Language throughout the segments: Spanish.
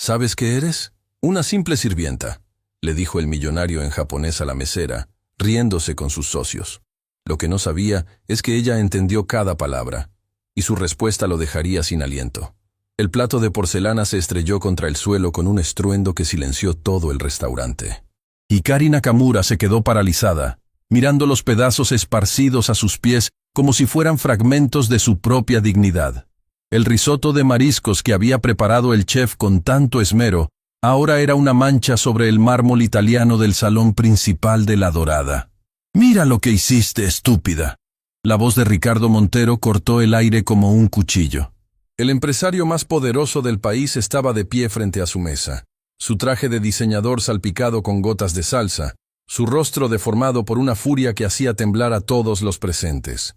¿Sabes qué eres? Una simple sirvienta, le dijo el millonario en japonés a la mesera, riéndose con sus socios. Lo que no sabía es que ella entendió cada palabra, y su respuesta lo dejaría sin aliento. El plato de porcelana se estrelló contra el suelo con un estruendo que silenció todo el restaurante. Hikari Nakamura se quedó paralizada, mirando los pedazos esparcidos a sus pies como si fueran fragmentos de su propia dignidad. El risotto de mariscos que había preparado el chef con tanto esmero, ahora era una mancha sobre el mármol italiano del salón principal de La Dorada. «Mira lo que hiciste, estúpida». La voz de Ricardo Montero cortó el aire como un cuchillo. El empresario más poderoso del país estaba de pie frente a su mesa, su traje de diseñador salpicado con gotas de salsa, su rostro deformado por una furia que hacía temblar a todos los presentes.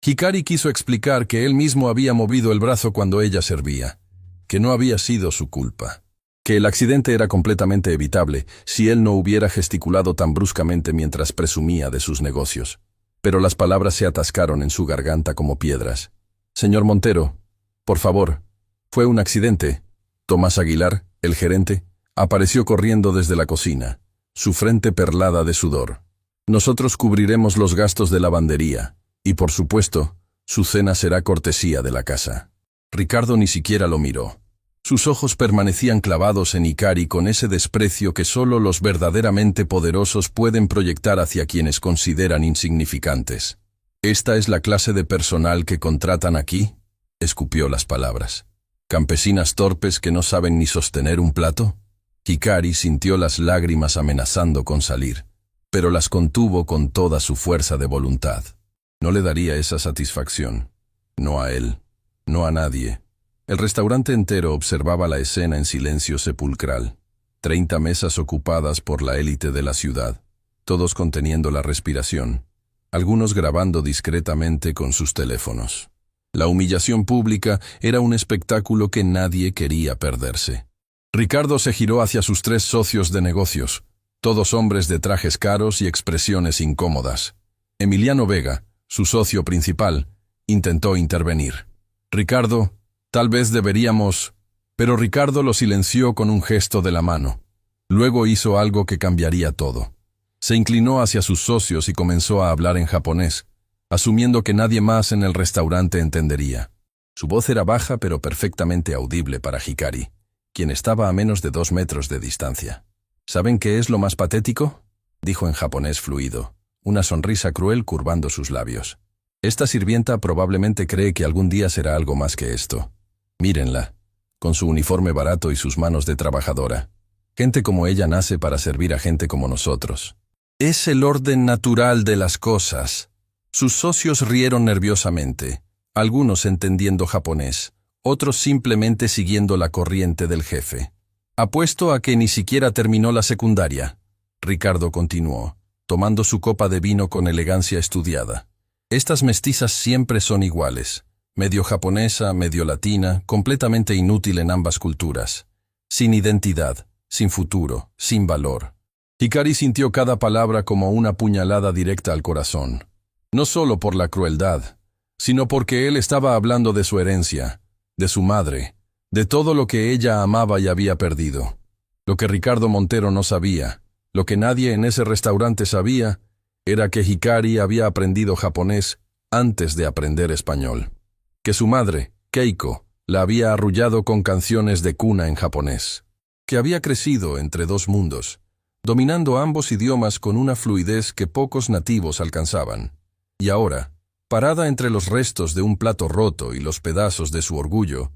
Hikari quiso explicar que él mismo había movido el brazo cuando ella servía, que no había sido su culpa, que el accidente era completamente evitable si él no hubiera gesticulado tan bruscamente mientras presumía de sus negocios. Pero las palabras se atascaron en su garganta como piedras. «Señor Montero, por favor, fue un accidente». Tomás Aguilar, el gerente, apareció corriendo desde la cocina, su frente perlada de sudor. «Nosotros cubriremos los gastos de lavandería, y por supuesto, su cena será cortesía de la casa». Ricardo ni siquiera lo miró. Sus ojos permanecían clavados en Hikari con ese desprecio que solo los verdaderamente poderosos pueden proyectar hacia quienes consideran insignificantes. «¿Esta es la clase de personal que contratan aquí?», escupió las palabras. «¿Campesinas torpes que no saben ni sostener un plato?». Hikari sintió las lágrimas amenazando con salir, pero las contuvo con toda su fuerza de voluntad. No le daría esa satisfacción. No a él, no a nadie. El restaurante entero observaba la escena en silencio sepulcral. 30 mesas ocupadas por la élite de la ciudad, todos conteniendo la respiración, algunos grabando discretamente con sus teléfonos. La humillación pública era un espectáculo que nadie quería perderse. Ricardo se giró hacia sus 3 socios de negocios, todos hombres de trajes caros y expresiones incómodas. Emiliano Vega, su socio principal, intentó intervenir. «Ricardo, tal vez deberíamos…». Pero Ricardo lo silenció con un gesto de la mano. Luego hizo algo que cambiaría todo. Se inclinó hacia sus socios y comenzó a hablar en japonés, asumiendo que nadie más en el restaurante entendería. Su voz era baja pero perfectamente audible para Hikari, quien estaba a menos de 2 metros de distancia. «¿Saben qué es lo más patético?», dijo en japonés fluido, una sonrisa cruel curvando sus labios. «Esta sirvienta probablemente cree que algún día será algo más que esto. Mírenla, con su uniforme barato y sus manos de trabajadora. Gente como ella nace para servir a gente como nosotros. Es el orden natural de las cosas». Sus socios rieron nerviosamente, algunos entendiendo japonés, otros simplemente siguiendo la corriente del jefe. «Apuesto a que ni siquiera terminó la secundaria», Ricardo continuó, tomando su copa de vino con elegancia estudiada. «Estas mestizas siempre son iguales, medio japonesa, medio latina, completamente inútil en ambas culturas, sin identidad, sin futuro, sin valor». Hikari sintió cada palabra como una puñalada directa al corazón. No solo por la crueldad, sino porque él estaba hablando de su herencia, de su madre, de todo lo que ella amaba y había perdido. Lo que Ricardo Montero no sabía, lo que nadie en ese restaurante sabía, era que Hikari había aprendido japonés antes de aprender español. Que su madre, Keiko, la había arrullado con canciones de cuna en japonés. Que había crecido entre 2 mundos, dominando ambos idiomas con una fluidez que pocos nativos alcanzaban. Y ahora, parada entre los restos de un plato roto y los pedazos de su orgullo,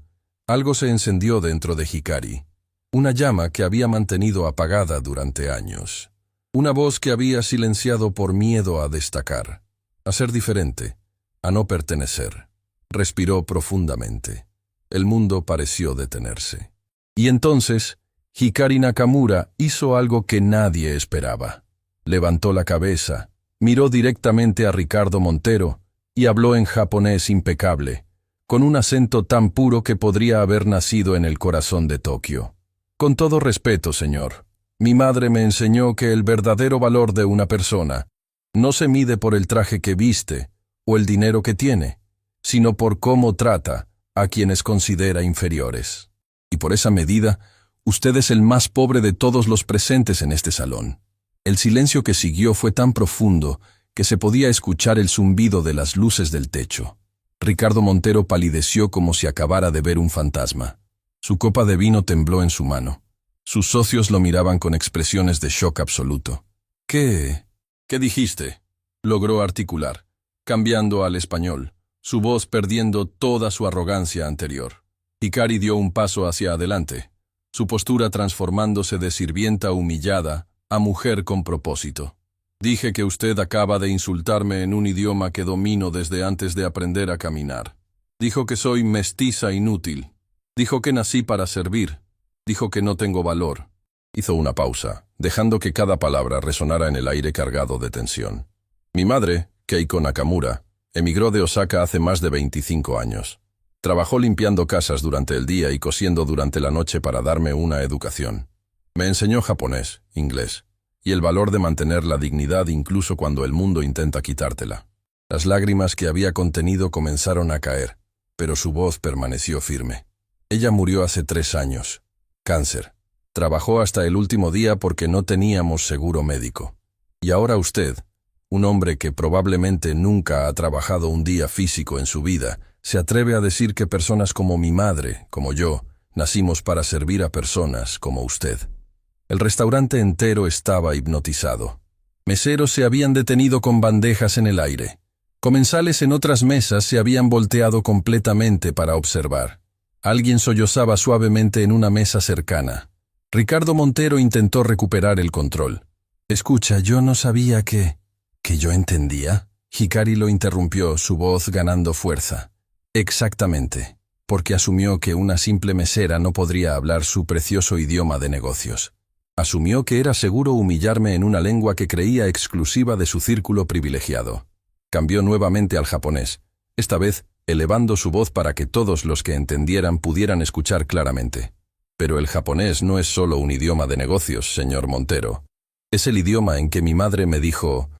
algo se encendió dentro de Hikari. Una llama que había mantenido apagada durante años. Una voz que había silenciado por miedo a destacar, a ser diferente, a no pertenecer. Respiró profundamente. El mundo pareció detenerse. Y entonces, Hikari Nakamura hizo algo que nadie esperaba. Levantó la cabeza, miró directamente a Ricardo Montero y habló en japonés impecable, con un acento tan puro que podría haber nacido en el corazón de Tokio. «Con todo respeto, señor, mi madre me enseñó que el verdadero valor de una persona no se mide por el traje que viste o el dinero que tiene, sino por cómo trata a quienes considera inferiores. Y por esa medida, Usted es el más pobre de todos los presentes en este salón. El silencio que siguió fue tan profundo que se podía escuchar el zumbido de las luces del techo. Ricardo Montero palideció como si acabara de ver un fantasma. Su copa de vino tembló en su mano. Sus socios lo miraban con expresiones de shock absoluto. ¿Qué dijiste?, logró articular, cambiando al español, su voz perdiendo toda su arrogancia anterior. Hikari dio un paso hacia adelante, su postura transformándose de sirvienta humillada a mujer con propósito. Dije que usted acaba de insultarme en un idioma que domino desde antes de aprender a caminar. Dijo que soy mestiza inútil. Dijo que nací para servir. Dijo que no tengo valor. Hizo una pausa, dejando que cada palabra resonara en el aire cargado de tensión. Mi madre, Keiko Nakamura, emigró de Osaka hace más de 25 años. Trabajó limpiando casas durante el día y cosiendo durante la noche para darme una educación. Me enseñó japonés, inglés, y el valor de mantener la dignidad incluso cuando el mundo intenta quitártela. Las lágrimas que había contenido comenzaron a caer, pero su voz permaneció firme. Ella murió hace 3 años. Cáncer. Trabajó hasta el último día porque no teníamos seguro médico. Y ahora usted, un hombre que probablemente nunca ha trabajado un día físico en su vida, se atreve a decir que personas como mi madre, como yo, nacimos para servir a personas como usted. El restaurante entero estaba hipnotizado. Meseros se habían detenido con bandejas en el aire. Comensales en otras mesas se habían volteado completamente para observar. Alguien sollozaba suavemente en una mesa cercana. Ricardo Montero intentó recuperar el control. «Escucha, yo no sabía que yo entendía». Hikari lo interrumpió, su voz ganando fuerza. «Exactamente, porque asumió que una simple mesera no podría hablar su precioso idioma de negocios. Asumió que era seguro humillarme en una lengua que creía exclusiva de su círculo privilegiado. Cambió nuevamente al japonés, esta vez elevando su voz para que todos los que entendieran pudieran escuchar claramente. Pero el japonés no es solo un idioma de negocios, señor Montero. Es el idioma en que mi madre me dijo,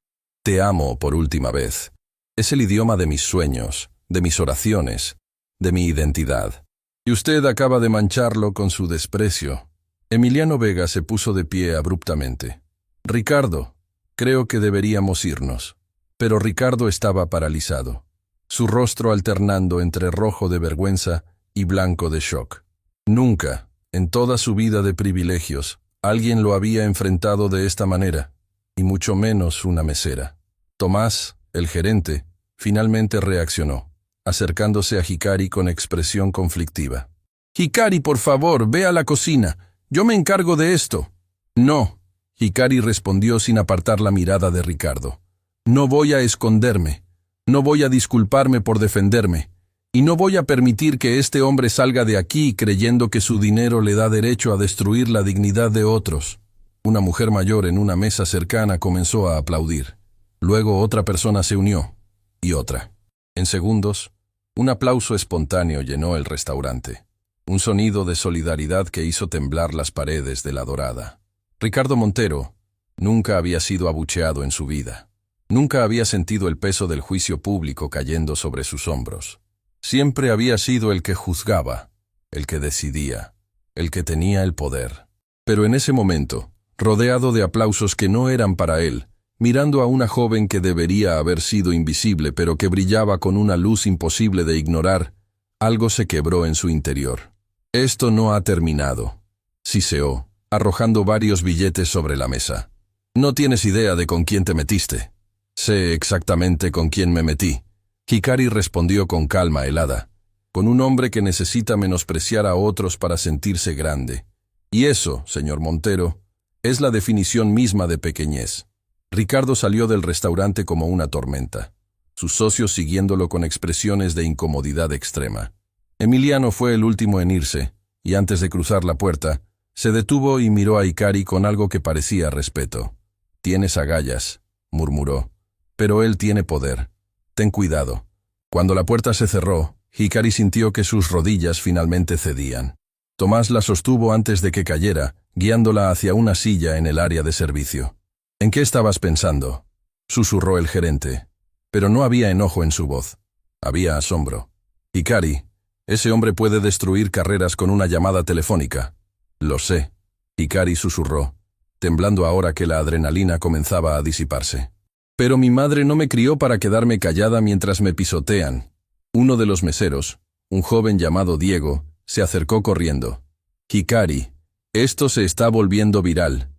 «Te amo por última vez». Es el idioma de mis sueños, de mis oraciones, de mi identidad. Y usted acaba de mancharlo con su desprecio. Emiliano Vega se puso de pie abruptamente. «Ricardo, creo que deberíamos irnos». Pero Ricardo estaba paralizado, su rostro alternando entre rojo de vergüenza y blanco de shock. Nunca, en toda su vida de privilegios, alguien lo había enfrentado de esta manera, y mucho menos una mesera. Tomás, el gerente, finalmente reaccionó, acercándose a Hikari con expresión conflictiva. «Hikari, por favor, ve a la cocina. Yo me encargo de esto». «No», Hikari respondió sin apartar la mirada de Ricardo. «No voy a esconderme. No voy a disculparme por defenderme. Y no voy a permitir que este hombre salga de aquí creyendo que su dinero le da derecho a destruir la dignidad de otros». Una mujer mayor en una mesa cercana comenzó a aplaudir. Luego otra persona se unió, y otra. En segundos, un aplauso espontáneo llenó el restaurante. Un sonido de solidaridad que hizo temblar las paredes de La Dorada. Ricardo Montero nunca había sido abucheado en su vida. Nunca había sentido el peso del juicio público cayendo sobre sus hombros. Siempre había sido el que juzgaba, el que decidía, el que tenía el poder. Pero en ese momento, rodeado de aplausos que no eran para él, mirando a una joven que debería haber sido invisible pero que brillaba con una luz imposible de ignorar, algo se quebró en su interior. «Esto no ha terminado», siseó, arrojando varios billetes sobre la mesa. «No tienes idea de con quién te metiste». «Sé exactamente con quién me metí», Hikari respondió con calma helada, «con un hombre que necesita menospreciar a otros para sentirse grande. Y eso, señor Montero, es la definición misma de pequeñez». Ricardo salió del restaurante como una tormenta, sus socios siguiéndolo con expresiones de incomodidad extrema. Emiliano fue el último en irse, y antes de cruzar la puerta, se detuvo y miró a Hikari con algo que parecía respeto. «Tienes agallas», murmuró, «pero él tiene poder. Ten cuidado». Cuando la puerta se cerró, Hikari sintió que sus rodillas finalmente cedían. Tomás la sostuvo antes de que cayera, guiándola hacia una silla en el área de servicio. «¿En qué estabas pensando?», susurró el gerente. Pero no había enojo en su voz. Había asombro. «Hikari, ese hombre puede destruir carreras con una llamada telefónica». Lo sé, Hikari susurró, temblando ahora que la adrenalina comenzaba a disiparse. Pero mi madre no me crió para quedarme callada mientras me pisotean. Uno de los meseros, un joven llamado Diego, se acercó corriendo. Hikari, esto se está volviendo viral.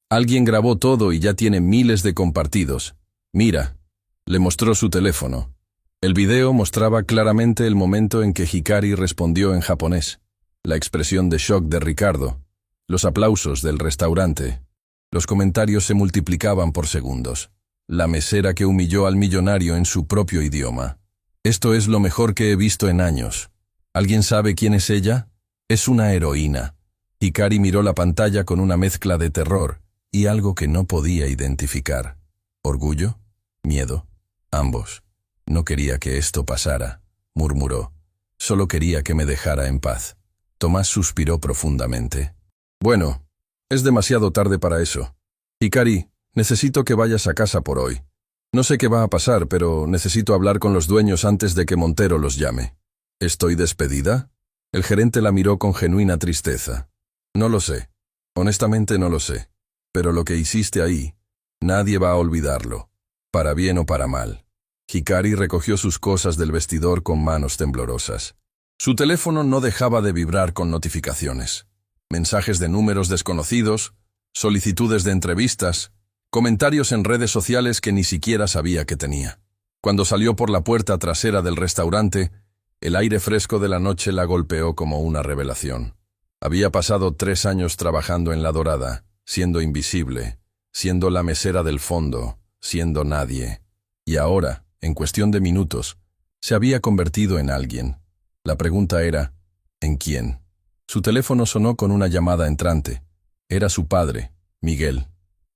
Alguien grabó todo y ya tiene miles de compartidos. Mira, le mostró su teléfono. El video mostraba claramente el momento en que Hikari respondió en japonés, la expresión de shock de Ricardo, los aplausos del restaurante. Los comentarios se multiplicaban por segundos. La mesera que humilló al millonario en su propio idioma. Esto es lo mejor que he visto en años. ¿Alguien sabe quién es ella? Es una heroína. Hikari miró la pantalla con una mezcla de terror y algo que no podía identificar. ¿Orgullo? ¿Miedo? Ambos. No quería que esto pasara, murmuró. Solo quería que me dejara en paz. Tomás suspiró profundamente. Bueno, es demasiado tarde para eso. Hikari, necesito que vayas a casa por hoy. No sé qué va a pasar, pero necesito hablar con los dueños antes de que Montero los llame. ¿Estoy despedida? El gerente la miró con genuina tristeza. No lo sé. Honestamente no lo sé. Pero lo que hiciste ahí, nadie va a olvidarlo. Para bien o para mal. Hikari recogió sus cosas del vestidor con manos temblorosas. Su teléfono no dejaba de vibrar con notificaciones. Mensajes de números desconocidos, solicitudes de entrevistas, comentarios en redes sociales que ni siquiera sabía que tenía. Cuando salió por la puerta trasera del restaurante, el aire fresco de la noche la golpeó como una revelación. Había pasado 3 años trabajando en La Dorada, siendo invisible, siendo la mesera del fondo, siendo nadie. Y ahora, en cuestión de minutos, se había convertido en alguien. La pregunta era, ¿en quién? Su teléfono sonó con una llamada entrante. Era su padre, Miguel.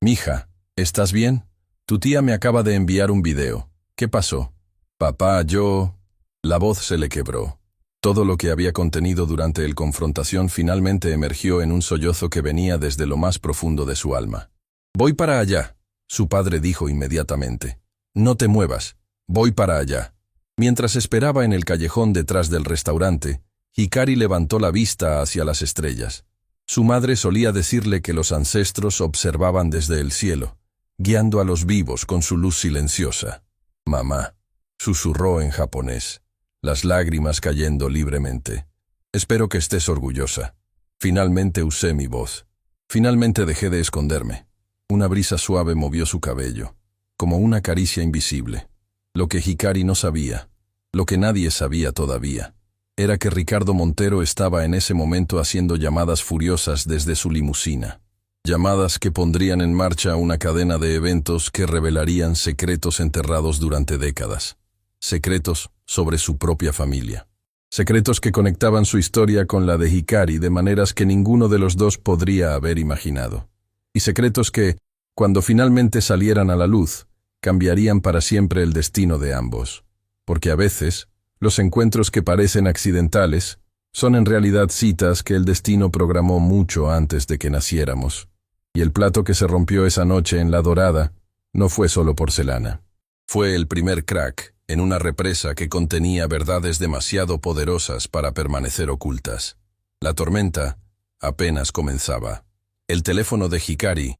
«Mija, ¿estás bien? Tu tía me acaba de enviar un video. ¿Qué pasó?» «Papá, yo...» La voz se le quebró. Todo lo que había contenido durante la confrontación finalmente emergió en un sollozo que venía desde lo más profundo de su alma. «Voy para allá», su padre dijo inmediatamente. «No te muevas. Voy para allá». Mientras esperaba en el callejón detrás del restaurante, Hikari levantó la vista hacia las estrellas. Su madre solía decirle que los ancestros observaban desde el cielo, guiando a los vivos con su luz silenciosa. «Mamá», susurró en japonés, las lágrimas cayendo libremente. «Espero que estés orgullosa. Finalmente usé mi voz. Finalmente dejé de esconderme». Una brisa suave movió su cabello, como una caricia invisible. Lo que Hikari no sabía, lo que nadie sabía todavía, era que Ricardo Montero estaba en ese momento haciendo llamadas furiosas desde su limusina. Llamadas que pondrían en marcha una cadena de eventos que revelarían secretos enterrados durante décadas. Secretos sobre su propia familia. Secretos que conectaban su historia con la de Hikari de maneras que ninguno de los dos podría haber imaginado. Y secretos que, cuando finalmente salieran a la luz, cambiarían para siempre el destino de ambos. Porque a veces, los encuentros que parecen accidentales son en realidad citas que el destino programó mucho antes de que naciéramos. Y el plato que se rompió esa noche en La Dorada no fue solo porcelana. Fue el primer crack en una represa que contenía verdades demasiado poderosas para permanecer ocultas. La tormenta apenas comenzaba. El teléfono de Hikari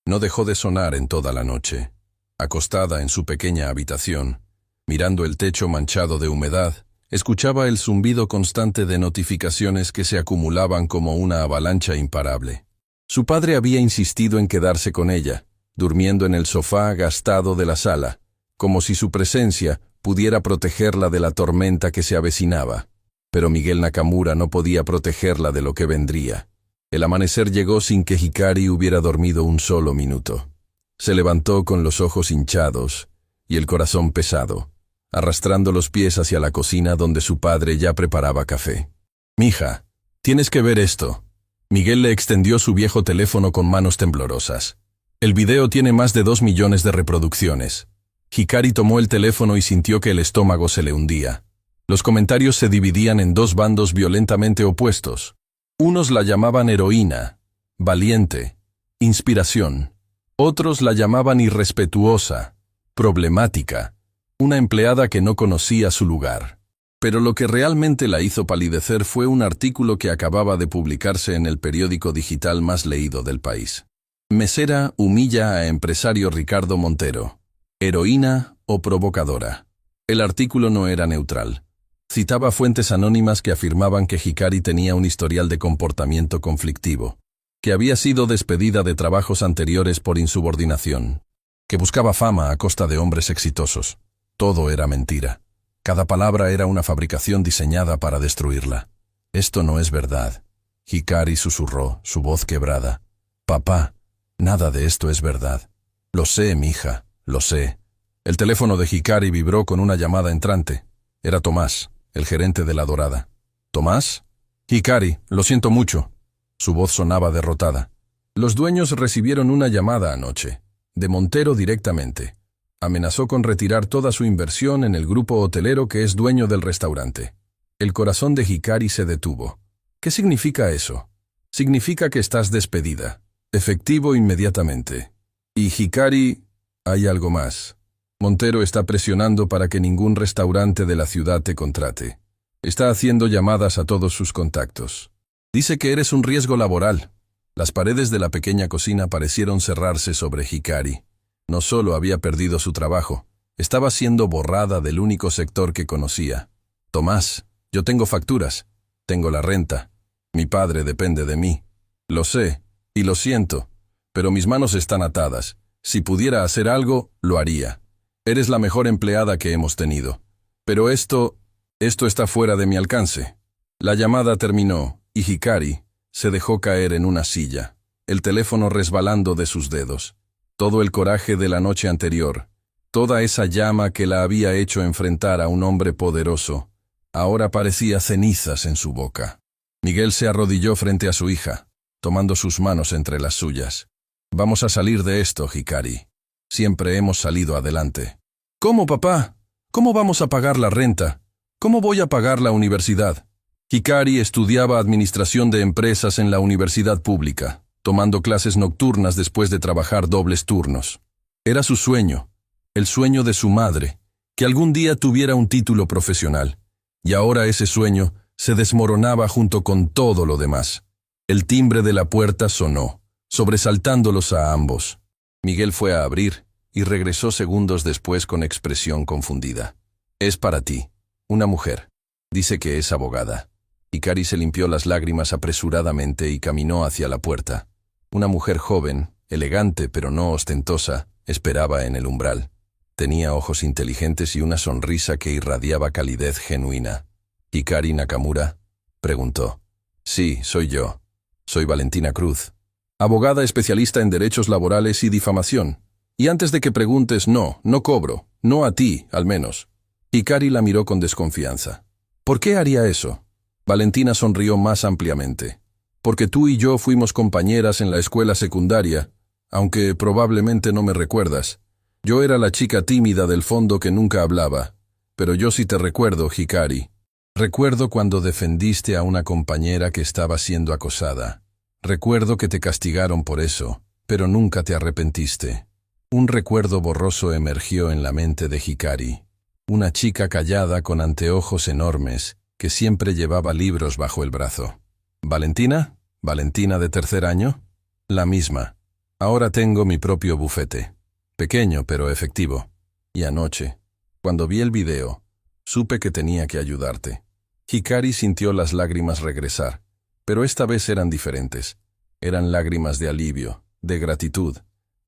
no dejó de sonar en toda la noche. Acostada en su pequeña habitación, mirando el techo manchado de humedad, escuchaba el zumbido constante de notificaciones que se acumulaban como una avalancha imparable. Su padre había insistido en quedarse con ella, durmiendo en el sofá gastado de la sala, como si su presencia pudiera protegerla de la tormenta que se avecinaba. Pero Miguel Nakamura no podía protegerla de lo que vendría. El amanecer llegó sin que Hikari hubiera dormido un solo minuto. Se levantó con los ojos hinchados y el corazón pesado, arrastrando los pies hacia la cocina donde su padre ya preparaba café. «Mija, tienes que ver esto». Miguel le extendió su viejo teléfono con manos temblorosas. «El video tiene más de 2 millones de reproducciones». Hikari tomó el teléfono y sintió que el estómago se le hundía. Los comentarios se dividían en 2 bandos violentamente opuestos. Unos la llamaban heroína, valiente, inspiración. Otros la llamaban irrespetuosa, problemática, una empleada que no conocía su lugar. Pero lo que realmente la hizo palidecer fue un artículo que acababa de publicarse en el periódico digital más leído del país. Mesera humilla a empresario Ricardo Montero. ¿Heroína o provocadora? El artículo no era neutral. Citaba fuentes anónimas que afirmaban que Hikari tenía un historial de comportamiento conflictivo, que había sido despedida de trabajos anteriores por insubordinación, que buscaba fama a costa de hombres exitosos. Todo era mentira. Cada palabra era una fabricación diseñada para destruirla. Esto no es verdad. Hikari susurró, su voz quebrada. Papá, nada de esto es verdad. Lo sé, mija, lo sé. El teléfono de Hikari vibró con una llamada entrante. Era Tomás, el gerente de La Dorada. ¿Tomás? Hikari, lo siento mucho. Su voz sonaba derrotada. Los dueños recibieron una llamada anoche, de Montero directamente. Amenazó con retirar toda su inversión en el grupo hotelero que es dueño del restaurante. El corazón de Hikari se detuvo. ¿Qué significa eso? Significa que estás despedida. Efectivo inmediatamente. Y Hikari, hay algo más. Montero está presionando para que ningún restaurante de la ciudad te contrate. Está haciendo llamadas a todos sus contactos. Dice que eres un riesgo laboral. Las paredes de la pequeña cocina parecieron cerrarse sobre Hikari. No solo había perdido su trabajo, estaba siendo borrada del único sector que conocía. Tomás, yo tengo facturas, tengo la renta. Mi padre depende de mí. Lo sé, y lo siento, pero mis manos están atadas. Si pudiera hacer algo, lo haría. Eres la mejor empleada que hemos tenido. Pero esto está fuera de mi alcance. La llamada terminó, y Hikari se dejó caer en una silla, el teléfono resbalando de sus dedos. Todo el coraje de la noche anterior, toda esa llama que la había hecho enfrentar a un hombre poderoso, ahora parecía cenizas en su boca. Miguel se arrodilló frente a su hija, tomando sus manos entre las suyas. Vamos a salir de esto, Hikari. Siempre hemos salido adelante. ¿Cómo, papá? ¿Cómo vamos a pagar la renta? ¿Cómo voy a pagar la universidad? Hikari estudiaba administración de empresas en la universidad pública, tomando clases nocturnas después de trabajar dobles turnos. Era su sueño, el sueño de su madre, que algún día tuviera un título profesional, y ahora ese sueño se desmoronaba junto con todo lo demás. El timbre de la puerta sonó, sobresaltándolos a ambos. Miguel fue a abrir y regresó segundos después con expresión confundida. Es para ti, una mujer. Dice que es abogada. Hikari se limpió las lágrimas apresuradamente y caminó hacia la puerta. Una mujer joven, elegante pero no ostentosa, esperaba en el umbral. Tenía ojos inteligentes y una sonrisa que irradiaba calidez genuina. ¿Hikari Nakamura? Preguntó. Sí, soy yo. Soy Valentina Cruz. Abogada especialista en derechos laborales y difamación. Y antes de que preguntes, no cobro. No a ti, al menos. Hikari la miró con desconfianza. ¿Por qué haría eso? Valentina sonrió más ampliamente. Porque tú y yo fuimos compañeras en la escuela secundaria, aunque probablemente no me recuerdas. Yo era la chica tímida del fondo que nunca hablaba. Pero yo sí te recuerdo, Hikari. Recuerdo cuando defendiste a una compañera que estaba siendo acosada. Recuerdo que te castigaron por eso, pero nunca te arrepentiste. Un recuerdo borroso emergió en la mente de Hikari. Una chica callada con anteojos enormes, que siempre llevaba libros bajo el brazo. ¿Valentina? ¿Valentina de tercer año? La misma. Ahora tengo mi propio bufete. Pequeño pero efectivo. Y anoche, cuando vi el video, supe que tenía que ayudarte. Hikari sintió las lágrimas regresar, pero esta vez eran diferentes. Eran lágrimas de alivio, de gratitud,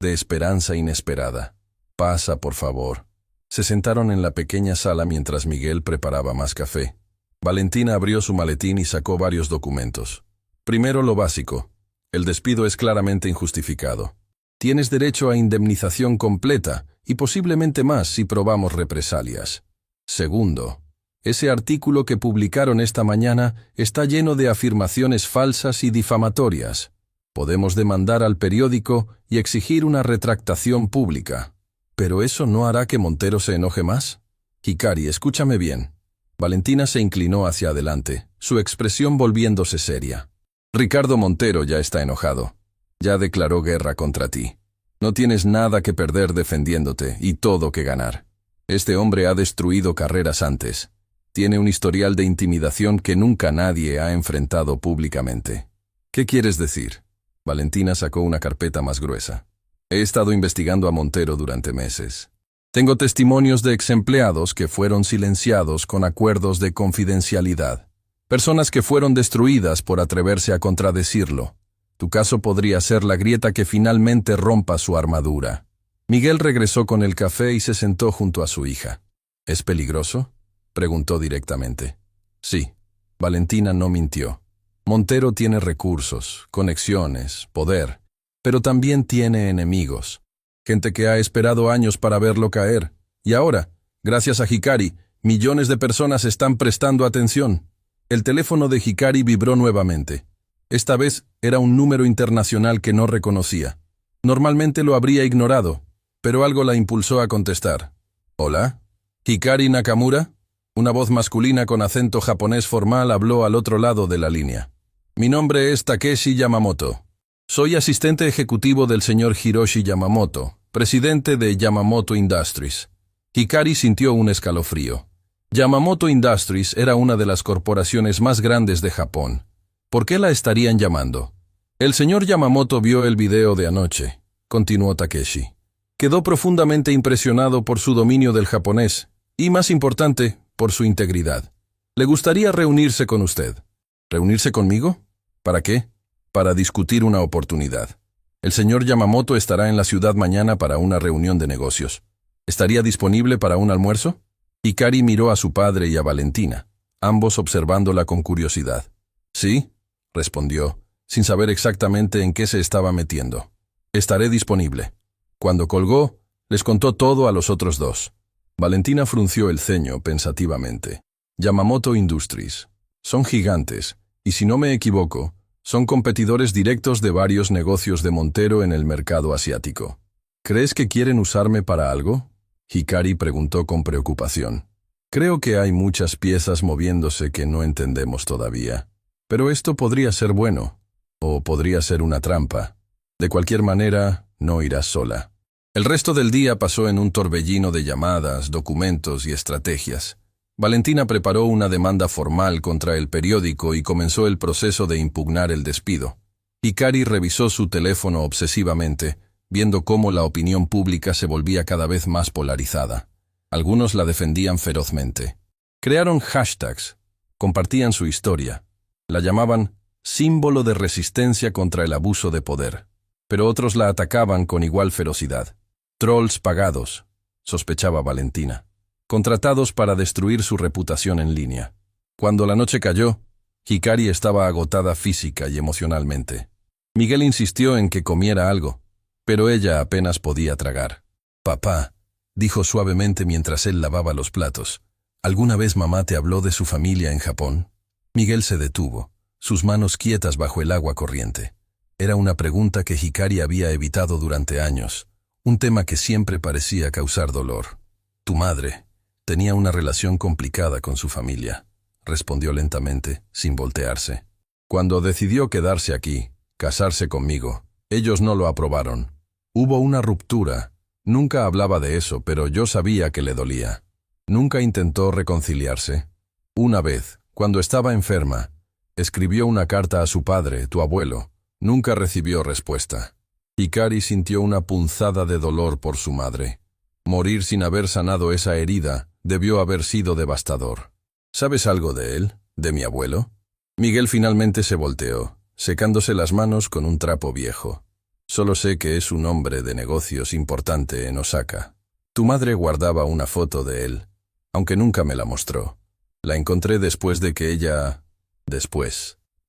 de esperanza inesperada. Pasa, por favor. Se sentaron en la pequeña sala mientras Miguel preparaba más café. Valentina abrió su maletín y sacó varios documentos. Primero lo básico. El despido es claramente injustificado. Tienes derecho a indemnización completa y posiblemente más si probamos represalias. Segundo, ese artículo que publicaron esta mañana está lleno de afirmaciones falsas y difamatorias. Podemos demandar al periódico y exigir una retractación pública. ¿Pero eso no hará que Montero se enoje más? Hikari, escúchame bien. Valentina se inclinó hacia adelante, su expresión volviéndose seria. Ricardo Montero ya está enojado. Ya declaró guerra contra ti. No tienes nada que perder defendiéndote y todo que ganar. Este hombre ha destruido carreras antes. Tiene un historial de intimidación que nunca nadie ha enfrentado públicamente. ¿Qué quieres decir? Valentina sacó una carpeta más gruesa. He estado investigando a Montero durante meses. Tengo testimonios de exempleados que fueron silenciados con acuerdos de confidencialidad. Personas que fueron destruidas por atreverse a contradecirlo. Tu caso podría ser la grieta que finalmente rompa su armadura. Miguel regresó con el café y se sentó junto a su hija. ¿Es peligroso?, preguntó directamente. Sí, Valentina no mintió. Montero tiene recursos, conexiones, poder, pero también tiene enemigos. Gente que ha esperado años para verlo caer. Y ahora, gracias a Hikari, millones de personas están prestando atención. El teléfono de Hikari vibró nuevamente. Esta vez era un número internacional que no reconocía. Normalmente lo habría ignorado, pero algo la impulsó a contestar. ¿Hola? ¿Hikari Nakamura? Una voz masculina con acento japonés formal habló al otro lado de la línea. Mi nombre es Takeshi Yamamoto. Soy asistente ejecutivo del señor Hiroshi Yamamoto, presidente de Yamamoto Industries. Hikari sintió un escalofrío. Yamamoto Industries era una de las corporaciones más grandes de Japón. ¿Por qué la estarían llamando? El señor Yamamoto vio el video de anoche, continuó Takeshi. Quedó profundamente impresionado por su dominio del japonés y, más importante, por su integridad. Le gustaría reunirse con usted. ¿Reunirse conmigo? ¿Para qué? Para discutir una oportunidad. El señor Yamamoto estará en la ciudad mañana para una reunión de negocios. ¿Estaría disponible para un almuerzo? Hikari miró a su padre y a Valentina, ambos observándola con curiosidad. Sí, respondió, sin saber exactamente en qué se estaba metiendo. Estaré disponible. Cuando colgó, les contó todo a los otros dos. Valentina frunció el ceño pensativamente. Yamamoto Industries. Son gigantes, y si no me equivoco, son competidores directos de varios negocios de Montero en el mercado asiático. ¿Crees que quieren usarme para algo? Hikari preguntó con preocupación. Creo que hay muchas piezas moviéndose que no entendemos todavía. Pero esto podría ser bueno, o podría ser una trampa. De cualquier manera, no irás sola. El resto del día pasó en un torbellino de llamadas, documentos y estrategias. Valentina preparó una demanda formal contra el periódico y comenzó el proceso de impugnar el despido. Hikari revisó su teléfono obsesivamente, viendo cómo la opinión pública se volvía cada vez más polarizada. Algunos la defendían ferozmente. Crearon hashtags, compartían su historia. La llamaban símbolo de resistencia contra el abuso de poder. Pero otros la atacaban con igual ferocidad. Trolls pagados, sospechaba Valentina, contratados para destruir su reputación en línea. Cuando la noche cayó, Hikari estaba agotada física y emocionalmente. Miguel insistió en que comiera algo, pero ella apenas podía tragar. Papá, dijo suavemente mientras él lavaba los platos, ¿alguna vez mamá te habló de su familia en Japón? Miguel se detuvo, sus manos quietas bajo el agua corriente. Era una pregunta que Hikari había evitado durante años, un tema que siempre parecía causar dolor. Tu madre tenía una relación complicada con su familia, respondió lentamente, sin voltearse. Cuando decidió quedarse aquí, casarse conmigo, ellos no lo aprobaron. Hubo una ruptura. Nunca hablaba de eso, pero yo sabía que le dolía. Nunca intentó reconciliarse. Una vez, cuando estaba enferma, escribió una carta a su padre, tu abuelo. Nunca recibió respuesta. Hikari sintió una punzada de dolor por su madre. Morir sin haber sanado esa herida debió haber sido devastador. ¿Sabes algo de él, de mi abuelo? Miguel finalmente se volteó, secándose las manos con un trapo viejo. Solo sé que es un hombre de negocios importante en Osaka. Tu madre guardaba una foto de él, aunque nunca me la mostró. La encontré después de que ella...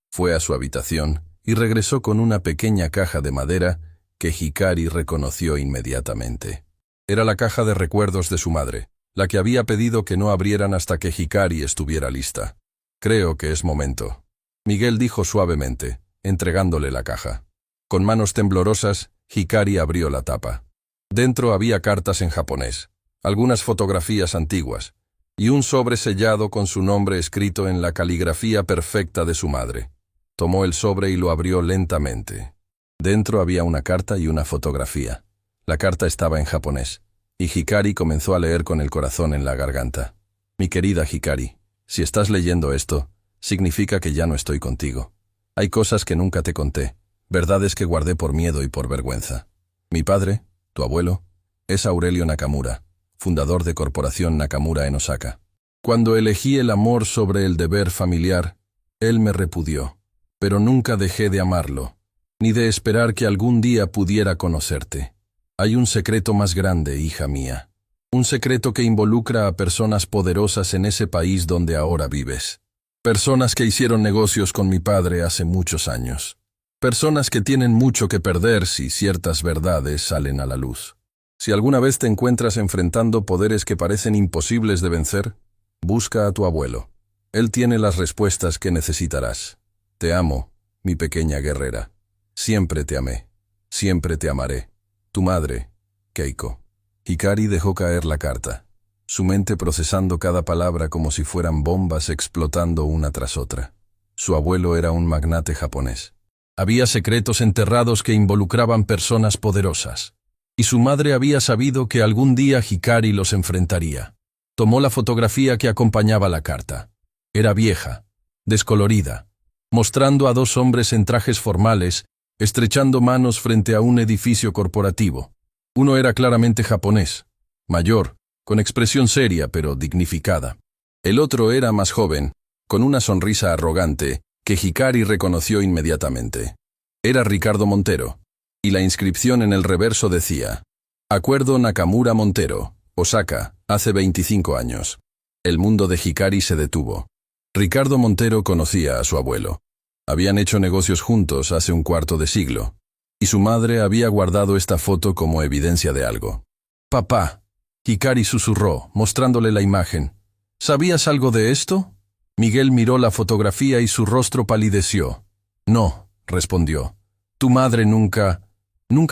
Fue a su habitación y regresó con una pequeña caja de madera que Hikari reconoció inmediatamente. Era la caja de recuerdos de su madre, la que había pedido que no abrieran hasta que Hikari estuviera lista. Creo que es momento, Miguel dijo suavemente, entregándole la caja. Con manos temblorosas, Hikari abrió la tapa. Dentro había cartas en japonés, algunas fotografías antiguas, y un sobre sellado con su nombre escrito en la caligrafía perfecta de su madre. Tomó el sobre y lo abrió lentamente. Dentro había una carta y una fotografía. La carta estaba en japonés, y Hikari comenzó a leer con el corazón en la garganta. Mi querida Hikari, Si estás leyendo esto, significa que ya no estoy contigo. Hay cosas que nunca te conté, verdades que guardé por miedo y por vergüenza. Mi padre, tu abuelo, es Aurelio Nakamura, fundador de Corporación Nakamura en Osaka. Cuando elegí el amor sobre el deber familiar, él me repudió, pero nunca dejé de amarlo, ni de esperar que algún día pudiera conocerte. Hay un secreto más grande, hija mía. Un secreto que involucra a personas poderosas en ese país donde ahora vives. Personas que hicieron negocios con mi padre hace muchos años. Personas que tienen mucho que perder si ciertas verdades salen a la luz. Si alguna vez te encuentras enfrentando poderes que parecen imposibles de vencer, busca a tu abuelo. Él tiene las respuestas que necesitarás. Te amo, mi pequeña guerrera. Siempre te amé. Siempre te amaré. Tu madre, Keiko. Hikari dejó caer la carta, su mente procesando cada palabra como si fueran bombas explotando una tras otra. Su abuelo era un magnate japonés. Había secretos enterrados que involucraban personas poderosas. Y su madre había sabido que algún día Hikari los enfrentaría. Tomó la fotografía que acompañaba la carta. Era vieja, descolorida, mostrando a dos hombres en trajes formales, estrechando manos frente a un edificio corporativo. Uno era claramente japonés, mayor, con expresión seria pero dignificada. El otro era más joven, con una sonrisa arrogante, que Hikari reconoció inmediatamente. Era Ricardo Montero, y la inscripción en el reverso decía: Acuerdo Nakamura Montero, Osaka, hace 25 años. El mundo de Hikari se detuvo. Ricardo Montero conocía a su abuelo. Habían hecho negocios juntos hace un cuarto de siglo. Y su madre había guardado esta foto como evidencia de algo. «Papá», Hikari susurró, mostrándole la imagen. «¿Sabías algo de esto?» Miguel miró la fotografía y su rostro palideció. «No», respondió. «Tu madre nunca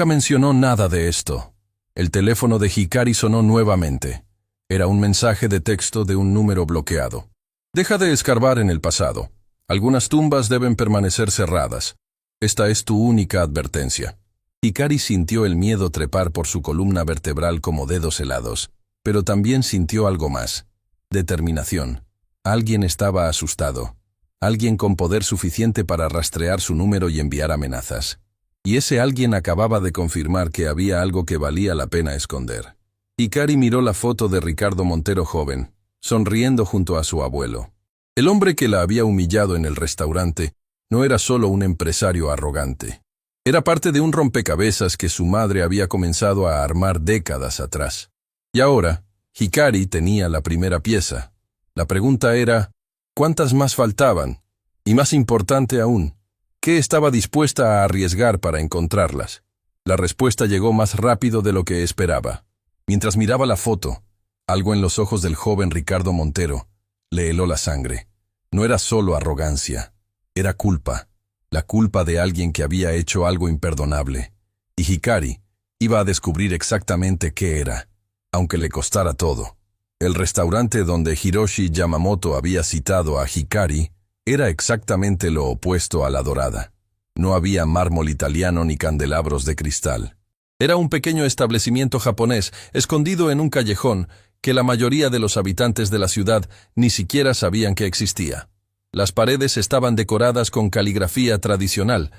mencionó nada de esto». El teléfono de Hikari sonó nuevamente. Era un mensaje de texto de un número bloqueado. «Deja de escarbar en el pasado. Algunas tumbas deben permanecer cerradas. Esta es tu única advertencia». Hikari sintió el miedo trepar por su columna vertebral como dedos helados, pero también sintió algo más. Determinación. Alguien estaba asustado. Alguien con poder suficiente para rastrear su número y enviar amenazas. Y ese alguien acababa de confirmar que había algo que valía la pena esconder. Hikari miró la foto de Ricardo Montero joven, sonriendo junto a su abuelo. El hombre que la había humillado en el restaurante no era solo un empresario arrogante. Era parte de un rompecabezas que su madre había comenzado a armar décadas atrás. Y ahora, Hikari tenía la primera pieza. La pregunta era, ¿cuántas más faltaban? Y más importante aún, ¿qué estaba dispuesta a arriesgar para encontrarlas? La respuesta llegó más rápido de lo que esperaba. Mientras miraba la foto, algo en los ojos del joven Ricardo Montero le heló la sangre. No era solo arrogancia. Era culpa, la culpa de alguien que había hecho algo imperdonable. Y Hikari iba a descubrir exactamente qué era, aunque le costara todo. El restaurante donde Hiroshi Yamamoto había citado a Hikari era exactamente lo opuesto a la Dorada. No había mármol italiano ni candelabros de cristal. Era un pequeño establecimiento japonés, escondido en un callejón, que la mayoría de los habitantes de la ciudad ni siquiera sabían que existía. Las paredes estaban decoradas con caligrafía tradicional,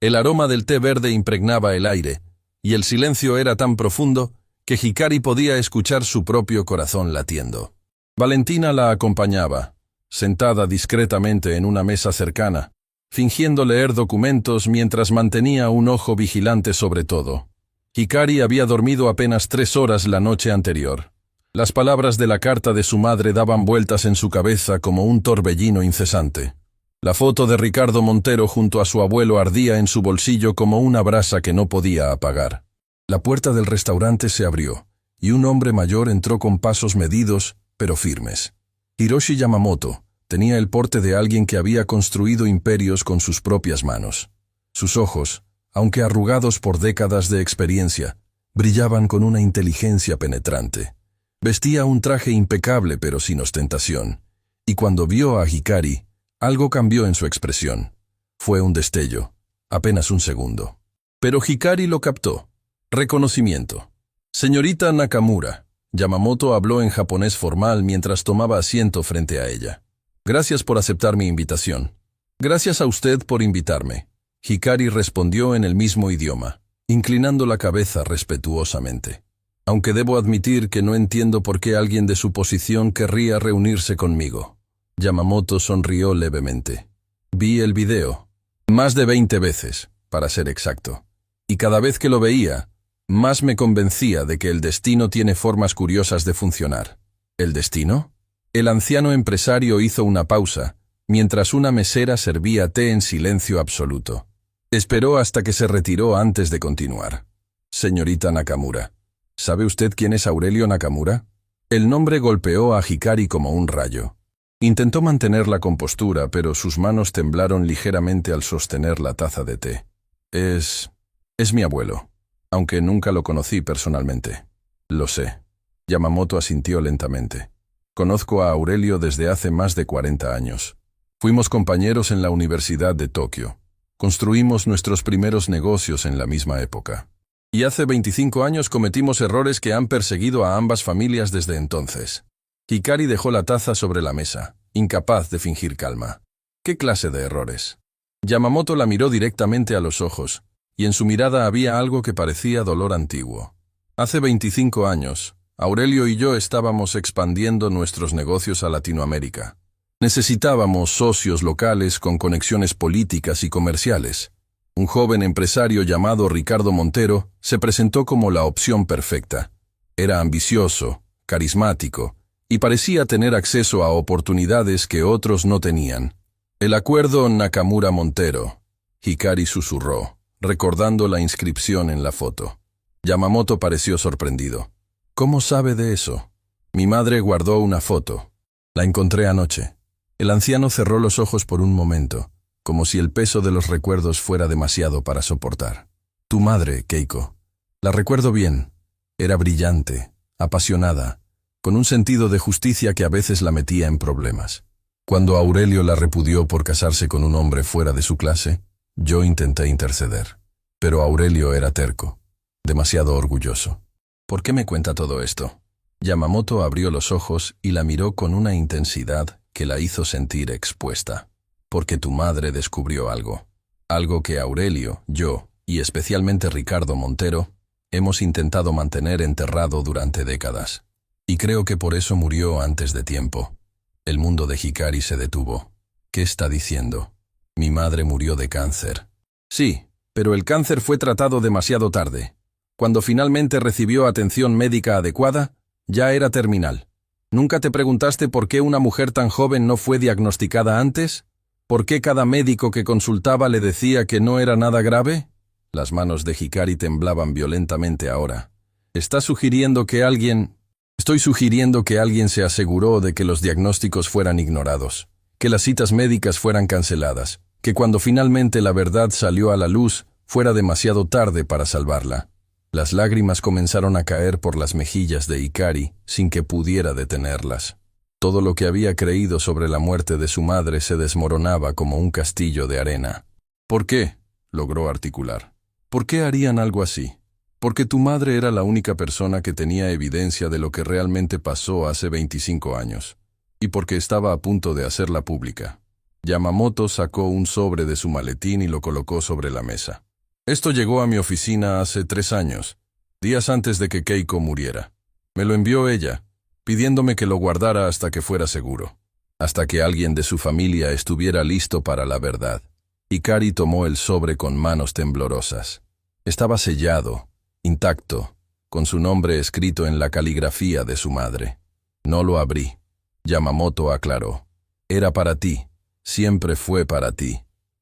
el aroma del té verde impregnaba el aire, y el silencio era tan profundo que Hikari podía escuchar su propio corazón latiendo. Valentina la acompañaba, sentada discretamente en una mesa cercana, fingiendo leer documentos mientras mantenía un ojo vigilante sobre todo. Hikari había dormido apenas 3 horas la noche anterior. Las palabras de la carta de su madre daban vueltas en su cabeza como un torbellino incesante. La foto de Ricardo Montero junto a su abuelo ardía en su bolsillo como una brasa que no podía apagar. La puerta del restaurante se abrió, y un hombre mayor entró con pasos medidos, pero firmes. Hiroshi Yamamoto tenía el porte de alguien que había construido imperios con sus propias manos. Sus ojos, aunque arrugados por décadas de experiencia, brillaban con una inteligencia penetrante. Vestía un traje impecable pero sin ostentación, y cuando vio a Hikari, algo cambió en su expresión. Fue un destello, apenas un segundo. Pero Hikari lo captó. Reconocimiento. «Señorita Nakamura», Yamamoto habló en japonés formal mientras tomaba asiento frente a ella. Gracias por aceptar mi invitación. Gracias a usted por invitarme. Hikari respondió en el mismo idioma, inclinando la cabeza respetuosamente. Aunque debo admitir que no entiendo por qué alguien de su posición querría reunirse conmigo. Yamamoto sonrió levemente. Vi el video. Más de 20 veces, para ser exacto. Y cada vez que lo veía, más me convencía de que el destino tiene formas curiosas de funcionar. ¿El destino? El anciano empresario hizo una pausa, mientras una mesera servía té en silencio absoluto. Esperó hasta que se retiró antes de continuar. Señorita Nakamura, ¿sabe usted quién es Aurelio Nakamura? El nombre golpeó a Hikari como un rayo. Intentó mantener la compostura, pero sus manos temblaron ligeramente al sostener la taza de té. Es mi abuelo, aunque nunca lo conocí personalmente. Lo sé. Yamamoto asintió lentamente. Conozco a Aurelio desde hace más de 40 años. Fuimos compañeros en la Universidad de Tokio. Construimos nuestros primeros negocios en la misma época. Y hace 25 años cometimos errores que han perseguido a ambas familias desde entonces. Hikari dejó la taza sobre la mesa, incapaz de fingir calma. ¿Qué clase de errores? Yamamoto la miró directamente a los ojos, y en su mirada había algo que parecía dolor antiguo. Hace 25 años, Aurelio y yo estábamos expandiendo nuestros negocios a Latinoamérica. Necesitábamos socios locales con conexiones políticas y comerciales. Un joven empresario llamado Ricardo Montero se presentó como la opción perfecta. Era ambicioso, carismático, y parecía tener acceso a oportunidades que otros no tenían. El acuerdo Nakamura-Montero, Hikari susurró, recordando la inscripción en la foto. Yamamoto pareció sorprendido. ¿Cómo sabe de eso? Mi madre guardó una foto. La encontré anoche. El anciano cerró los ojos por un momento, como si el peso de los recuerdos fuera demasiado para soportar. Tu madre, Keiko. La recuerdo bien. Era brillante, apasionada, con un sentido de justicia que a veces la metía en problemas. Cuando Aurelio la repudió por casarse con un hombre fuera de su clase, yo intenté interceder. Pero Aurelio era terco, demasiado orgulloso. ¿Por qué me cuenta todo esto? Yamamoto abrió los ojos y la miró con una intensidad que la hizo sentir expuesta. Porque tu madre descubrió algo. Algo que Aurelio, yo, y especialmente Ricardo Montero, hemos intentado mantener enterrado durante décadas. Y creo que por eso murió antes de tiempo. El mundo de Hikari se detuvo. ¿Qué está diciendo? Mi madre murió de cáncer. Sí, pero el cáncer fue tratado demasiado tarde. Cuando finalmente recibió atención médica adecuada, ya era terminal. ¿Nunca te preguntaste por qué una mujer tan joven no fue diagnosticada antes? ¿Por qué cada médico que consultaba le decía que no era nada grave? Las manos de Hikari temblaban violentamente ahora. Estoy sugiriendo que alguien se aseguró de que los diagnósticos fueran ignorados, que las citas médicas fueran canceladas, que cuando finalmente la verdad salió a la luz, fuera demasiado tarde para salvarla. Las lágrimas comenzaron a caer por las mejillas de Hikari sin que pudiera detenerlas. Todo lo que había creído sobre la muerte de su madre se desmoronaba como un castillo de arena. ¿Por qué?, logró articular. ¿Por qué harían algo así? Porque tu madre era la única persona que tenía evidencia de lo que realmente pasó hace 25 años. Y porque estaba a punto de hacerla pública. Yamamoto sacó un sobre de su maletín y lo colocó sobre la mesa. Esto llegó a mi oficina hace 3 años, días antes de que Keiko muriera. Me lo envió ella, pidiéndome que lo guardara hasta que fuera seguro, hasta que alguien de su familia estuviera listo para la verdad. Hikari tomó el sobre con manos temblorosas. Estaba sellado, intacto, con su nombre escrito en la caligrafía de su madre. No lo abrí. Yamamoto aclaró. Era para ti, siempre fue para ti.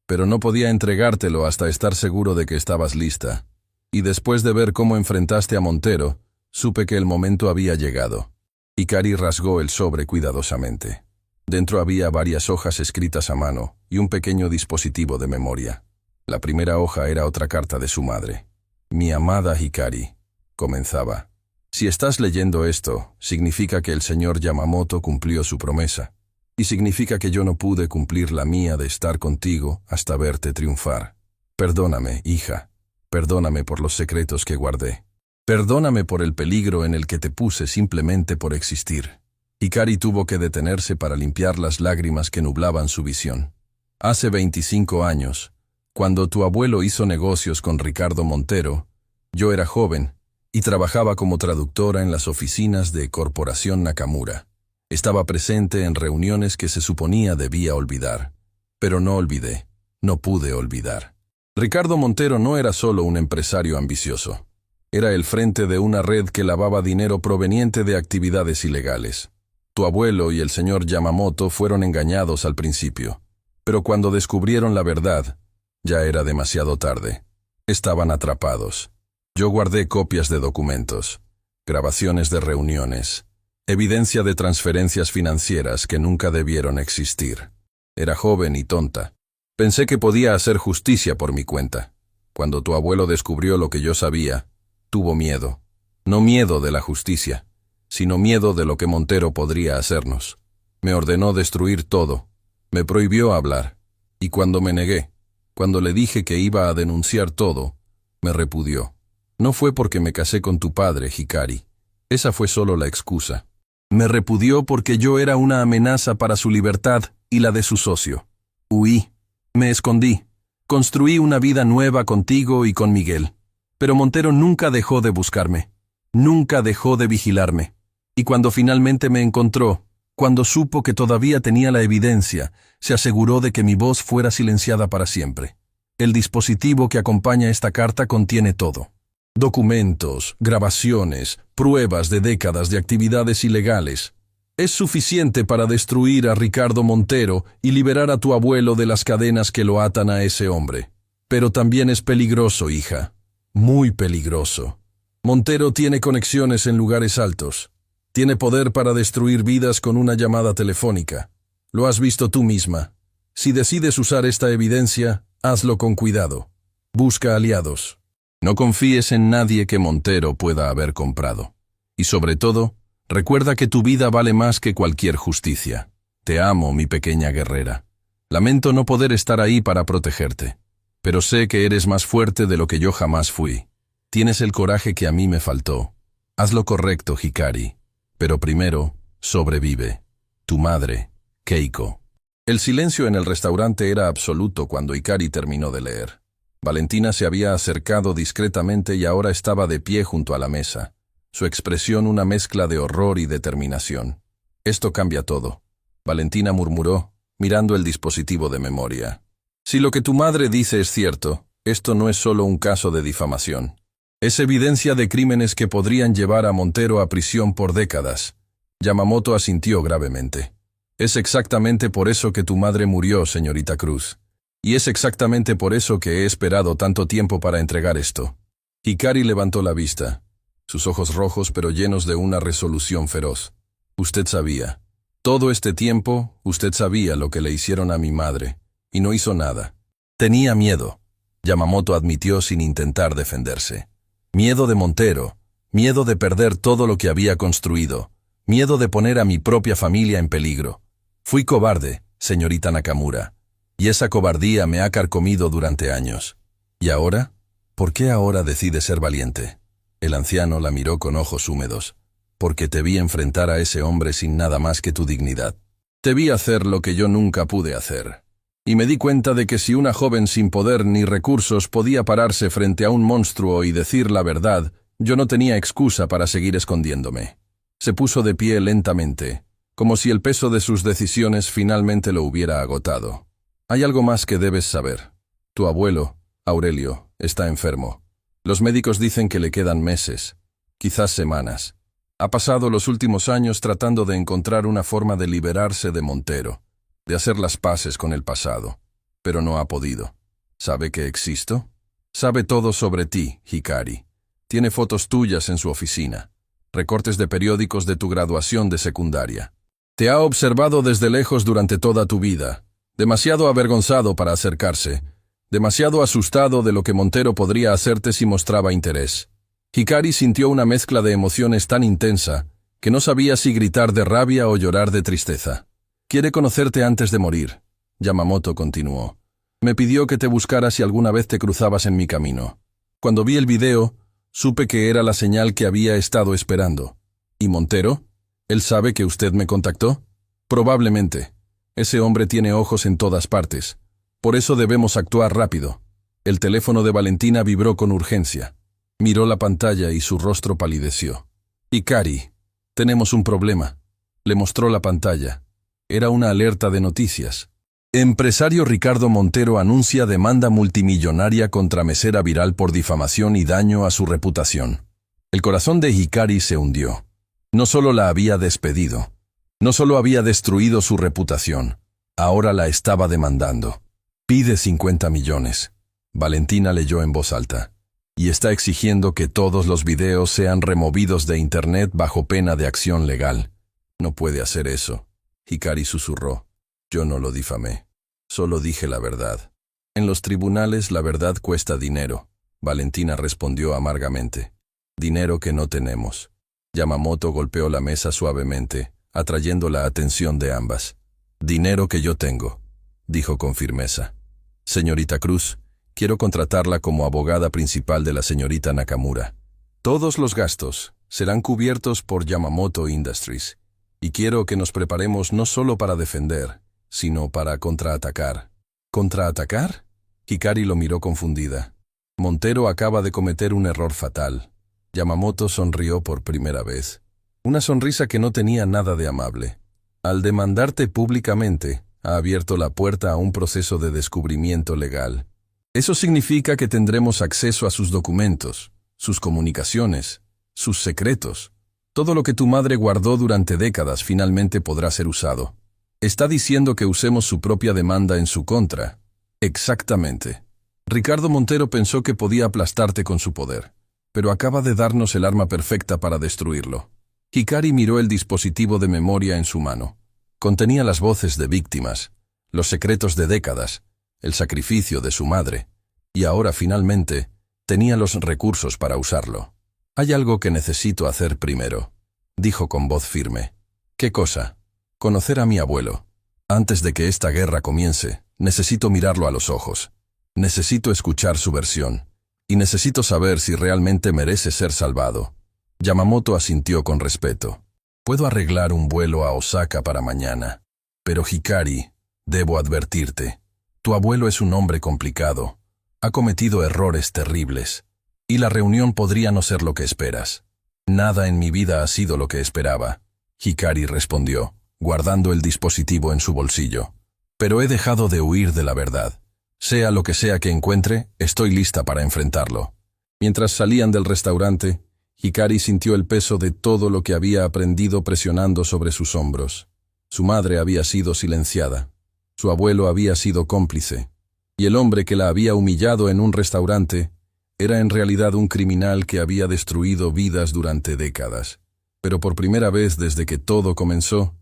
Pero no podía entregártelo hasta estar seguro de que estabas lista. Y después de ver cómo enfrentaste a Montero, supe que el momento había llegado. Hikari rasgó el sobre cuidadosamente. Dentro había varias hojas escritas a mano y un pequeño dispositivo de memoria. La primera hoja era otra carta de su madre. Mi amada Hikari, comenzaba. Si estás leyendo esto, significa que el señor Yamamoto cumplió su promesa. Y significa que yo no pude cumplir la mía de estar contigo hasta verte triunfar. Perdóname, hija. Perdóname por los secretos que guardé. Perdóname por el peligro en el que te puse simplemente por existir. Hikari tuvo que detenerse para limpiar las lágrimas que nublaban su visión. Hace 25 años, cuando tu abuelo hizo negocios con Ricardo Montero, yo era joven y trabajaba como traductora en las oficinas de Corporación Nakamura. Estaba presente en reuniones que se suponía debía olvidar. Pero no olvidé, no pude olvidar. Ricardo Montero no era solo un empresario ambicioso. Era el frente de una red que lavaba dinero proveniente de actividades ilegales. Tu abuelo y el señor Yamamoto fueron engañados al principio, pero cuando descubrieron la verdad, ya era demasiado tarde. Estaban atrapados. Yo guardé copias de documentos, grabaciones de reuniones, evidencia de transferencias financieras que nunca debieron existir. Era joven y tonta. Pensé que podía hacer justicia por mi cuenta. Cuando tu abuelo descubrió lo que yo sabía, tuvo miedo. No miedo de la justicia, sino miedo de lo que Montero podría hacernos. Me ordenó destruir todo. Me prohibió hablar. Y cuando me negué, cuando le dije que iba a denunciar todo, me repudió. No fue porque me casé con tu padre, Hikari. Esa fue solo la excusa. Me repudió porque yo era una amenaza para su libertad y la de su socio. Huí. Me escondí. Construí una vida nueva contigo y con Miguel. Pero Montero nunca dejó de buscarme. Nunca dejó de vigilarme. Y cuando finalmente me encontró, cuando supo que todavía tenía la evidencia, se aseguró de que mi voz fuera silenciada para siempre. El dispositivo que acompaña esta carta contiene todo. Documentos, grabaciones, pruebas de décadas de actividades ilegales. Es suficiente para destruir a Ricardo Montero y liberar a tu abuelo de las cadenas que lo atan a ese hombre. Pero también es peligroso, hija. Muy peligroso. Montero tiene conexiones en lugares altos. Tiene poder para destruir vidas con una llamada telefónica. Lo has visto tú misma. Si decides usar esta evidencia, hazlo con cuidado. Busca aliados. No confíes en nadie que Montero pueda haber comprado. Y sobre todo, recuerda que tu vida vale más que cualquier justicia. Te amo, mi pequeña guerrera. Lamento no poder estar ahí para protegerte. Pero sé que eres más fuerte de lo que yo jamás fui. Tienes el coraje que a mí me faltó. Haz lo correcto, Hikari. Pero primero, sobrevive. Tu madre, Keiko. El silencio en el restaurante era absoluto cuando Hikari terminó de leer. Valentina se había acercado discretamente y ahora estaba de pie junto a la mesa. Su expresión una mezcla de horror y determinación. Esto cambia todo. Valentina murmuró, mirando el dispositivo de memoria. Si lo que tu madre dice es cierto, esto no es solo un caso de difamación. Es evidencia de crímenes que podrían llevar a Montero a prisión por décadas. Yamamoto asintió gravemente. Es exactamente por eso que tu madre murió, señorita Cruz. Y es exactamente por eso que he esperado tanto tiempo para entregar esto. Hikari levantó la vista, sus ojos rojos pero llenos de una resolución feroz. Usted sabía. Todo este tiempo, usted sabía lo que le hicieron a mi madre, y no hizo nada. Tenía miedo. Yamamoto admitió sin intentar defenderse. Miedo de Montero, miedo de perder todo lo que había construido, miedo de poner a mi propia familia en peligro. Fui cobarde, señorita Nakamura, y esa cobardía me ha carcomido durante años. ¿Y ahora? ¿Por qué ahora decide ser valiente? El anciano la miró con ojos húmedos. Porque te vi enfrentar a ese hombre sin nada más que tu dignidad. Te vi hacer lo que yo nunca pude hacer. Y me di cuenta de que si una joven sin poder ni recursos podía pararse frente a un monstruo y decir la verdad, yo no tenía excusa para seguir escondiéndome. Se puso de pie lentamente, como si el peso de sus decisiones finalmente lo hubiera agotado. Hay algo más que debes saber. Tu abuelo, Aurelio, está enfermo. Los médicos dicen que le quedan meses, quizás semanas. Ha pasado los últimos años tratando de encontrar una forma de liberarse de Montero, de hacer las paces con el pasado, pero no ha podido. ¿Sabe que existo? Sabe todo sobre ti, Hikari. Tiene fotos tuyas en su oficina, recortes de periódicos de tu graduación de secundaria. Te ha observado desde lejos durante toda tu vida, demasiado avergonzado para acercarse, demasiado asustado de lo que Montero podría hacerte si mostraba interés. Hikari sintió una mezcla de emociones tan intensa que no sabía si gritar de rabia o llorar de tristeza. Quiere conocerte antes de morir, Yamamoto continuó. Me pidió que te buscara si alguna vez te cruzabas en mi camino. Cuando vi el video, supe que era la señal que había estado esperando. ¿Y Montero? ¿Él sabe que usted me contactó? Probablemente. Ese hombre tiene ojos en todas partes. Por eso debemos actuar rápido. El teléfono de Valentina vibró con urgencia. Miró la pantalla y su rostro palideció. Hikari, tenemos un problema. Le mostró la pantalla. Era una alerta de noticias. Empresario Ricardo Montero anuncia demanda multimillonaria contra mesera viral por difamación y daño a su reputación. El corazón de Hikari se hundió. No solo la había despedido, no solo había destruido su reputación, ahora la estaba demandando. Pide 50 millones. Valentina leyó en voz alta. Y está exigiendo que todos los videos sean removidos de Internet bajo pena de acción legal. No puede hacer eso. Hikari susurró. Yo no lo difamé. Solo dije la verdad. En los tribunales la verdad cuesta dinero. Valentina respondió amargamente. Dinero que no tenemos. Yamamoto golpeó la mesa suavemente, atrayendo la atención de ambas. Dinero que yo tengo, dijo con firmeza. Señorita Cruz, quiero contratarla como abogada principal de la señorita Nakamura. Todos los gastos serán cubiertos por Yamamoto Industries. Y quiero que nos preparemos no solo para defender, sino para contraatacar. ¿Contraatacar? Hikari lo miró confundida. Montero acaba de cometer un error fatal. Yamamoto sonrió por primera vez. Una sonrisa que no tenía nada de amable. Al demandarte públicamente, ha abierto la puerta a un proceso de descubrimiento legal. Eso significa que tendremos acceso a sus documentos, sus comunicaciones, sus secretos. Todo lo que tu madre guardó durante décadas finalmente podrá ser usado. Está diciendo que usemos su propia demanda en su contra. Exactamente. Ricardo Montero pensó que podía aplastarte con su poder, pero acaba de darnos el arma perfecta para destruirlo. Hikari miró el dispositivo de memoria en su mano. Contenía las voces de víctimas, los secretos de décadas, el sacrificio de su madre, y ahora finalmente tenía los recursos para usarlo. Hay algo que necesito hacer primero, dijo con voz firme. ¿Qué cosa? Conocer a mi abuelo. Antes de que esta guerra comience, necesito mirarlo a los ojos. Necesito escuchar su versión. Y necesito saber si realmente merece ser salvado. Yamamoto asintió con respeto. Puedo arreglar un vuelo a Osaka para mañana. Pero Hikari, debo advertirte. Tu abuelo es un hombre complicado. Ha cometido errores terribles. Y la reunión podría no ser lo que esperas. Nada en mi vida ha sido lo que esperaba. Hikari respondió, guardando el dispositivo en su bolsillo. Pero he dejado de huir de la verdad. Sea lo que sea que encuentre, estoy lista para enfrentarlo. Mientras salían del restaurante, Hikari sintió el peso de todo lo que había aprendido presionando sobre sus hombros. Su madre había sido silenciada. Su abuelo había sido cómplice. Y el hombre que la había humillado en un restaurante era en realidad un criminal que había destruido vidas durante décadas. Pero por primera vez desde que todo comenzó,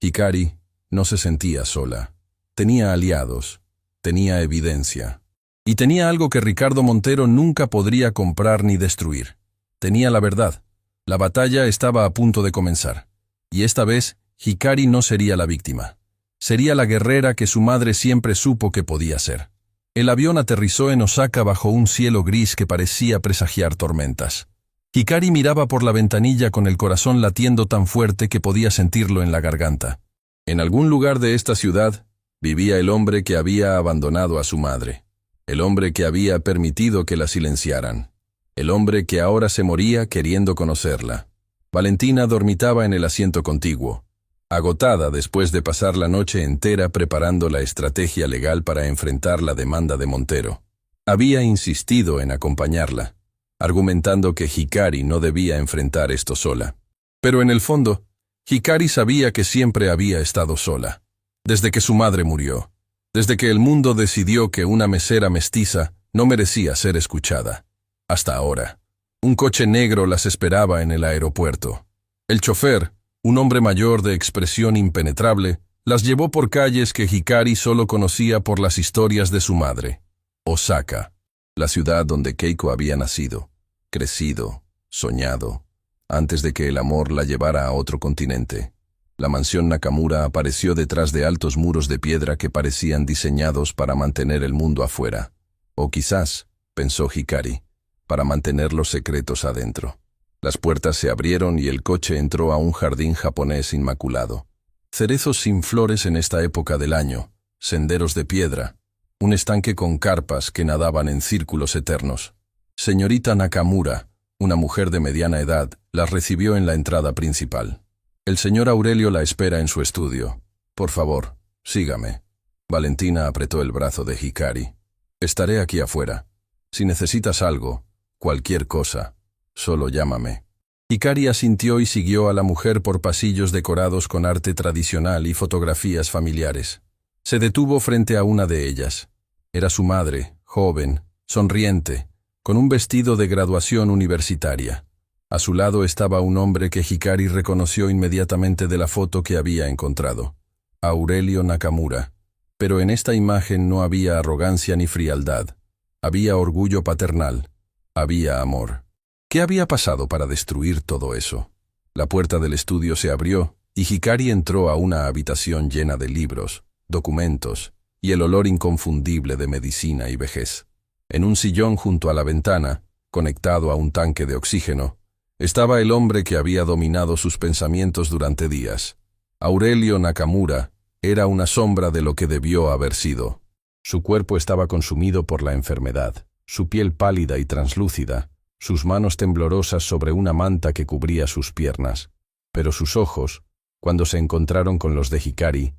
Hikari no se sentía sola. Tenía aliados, tenía evidencia. Y tenía algo que Ricardo Montero nunca podría comprar ni destruir. Tenía la verdad. La batalla estaba a punto de comenzar. Y esta vez, Hikari no sería la víctima. Sería la guerrera que su madre siempre supo que podía ser. El avión aterrizó en Osaka bajo un cielo gris que parecía presagiar tormentas. Hikari miraba por la ventanilla con el corazón latiendo tan fuerte que podía sentirlo en la garganta. En algún lugar de esta ciudad vivía el hombre que había abandonado a su madre. El hombre que había permitido que la silenciaran. El hombre que ahora se moría queriendo conocerla. Valentina dormitaba en el asiento contiguo, agotada después de pasar la noche entera preparando la estrategia legal para enfrentar la demanda de Montero. Había insistido en acompañarla, argumentando que Hikari no debía enfrentar esto sola. Pero en el fondo, Hikari sabía que siempre había estado sola. Desde que su madre murió, desde que el mundo decidió que una mesera mestiza no merecía ser escuchada. Hasta ahora, un coche negro las esperaba en el aeropuerto. El chofer, un hombre mayor de expresión impenetrable, las llevó por calles que Hikari solo conocía por las historias de su madre. Osaka, la ciudad donde Keiko había nacido, crecido, soñado, antes de que el amor la llevara a otro continente. La mansión Nakamura apareció detrás de altos muros de piedra que parecían diseñados para mantener el mundo afuera. O quizás, pensó Hikari, para mantener los secretos adentro. Las puertas se abrieron y el coche entró a un jardín japonés inmaculado. Cerezos sin flores en esta época del año, senderos de piedra, un estanque con carpas que nadaban en círculos eternos. Señorita Nakamura, una mujer de mediana edad, las recibió en la entrada principal. El señor Aurelio la espera en su estudio. Por favor, sígame. Valentina apretó el brazo de Hikari. Estaré aquí afuera. Si necesitas algo, cualquier cosa, solo llámame. Hikari asintió y siguió a la mujer por pasillos decorados con arte tradicional y fotografías familiares. Se detuvo frente a una de ellas. Era su madre, joven, sonriente, con un vestido de graduación universitaria. A su lado estaba un hombre que Hikari reconoció inmediatamente de la foto que había encontrado. Aurelio Nakamura. Pero en esta imagen no había arrogancia ni frialdad. Había orgullo paternal. Había amor. ¿Qué había pasado para destruir todo eso? La puerta del estudio se abrió y Hikari entró a una habitación llena de libros, documentos y el olor inconfundible de medicina y vejez. En un sillón junto a la ventana, conectado a un tanque de oxígeno, estaba el hombre que había dominado sus pensamientos durante días. Aurelio Nakamura era una sombra de lo que debió haber sido. Su cuerpo estaba consumido por la enfermedad, su piel pálida y translúcida, sus manos temblorosas sobre una manta que cubría sus piernas. Pero sus ojos, cuando se encontraron con los de Hikari,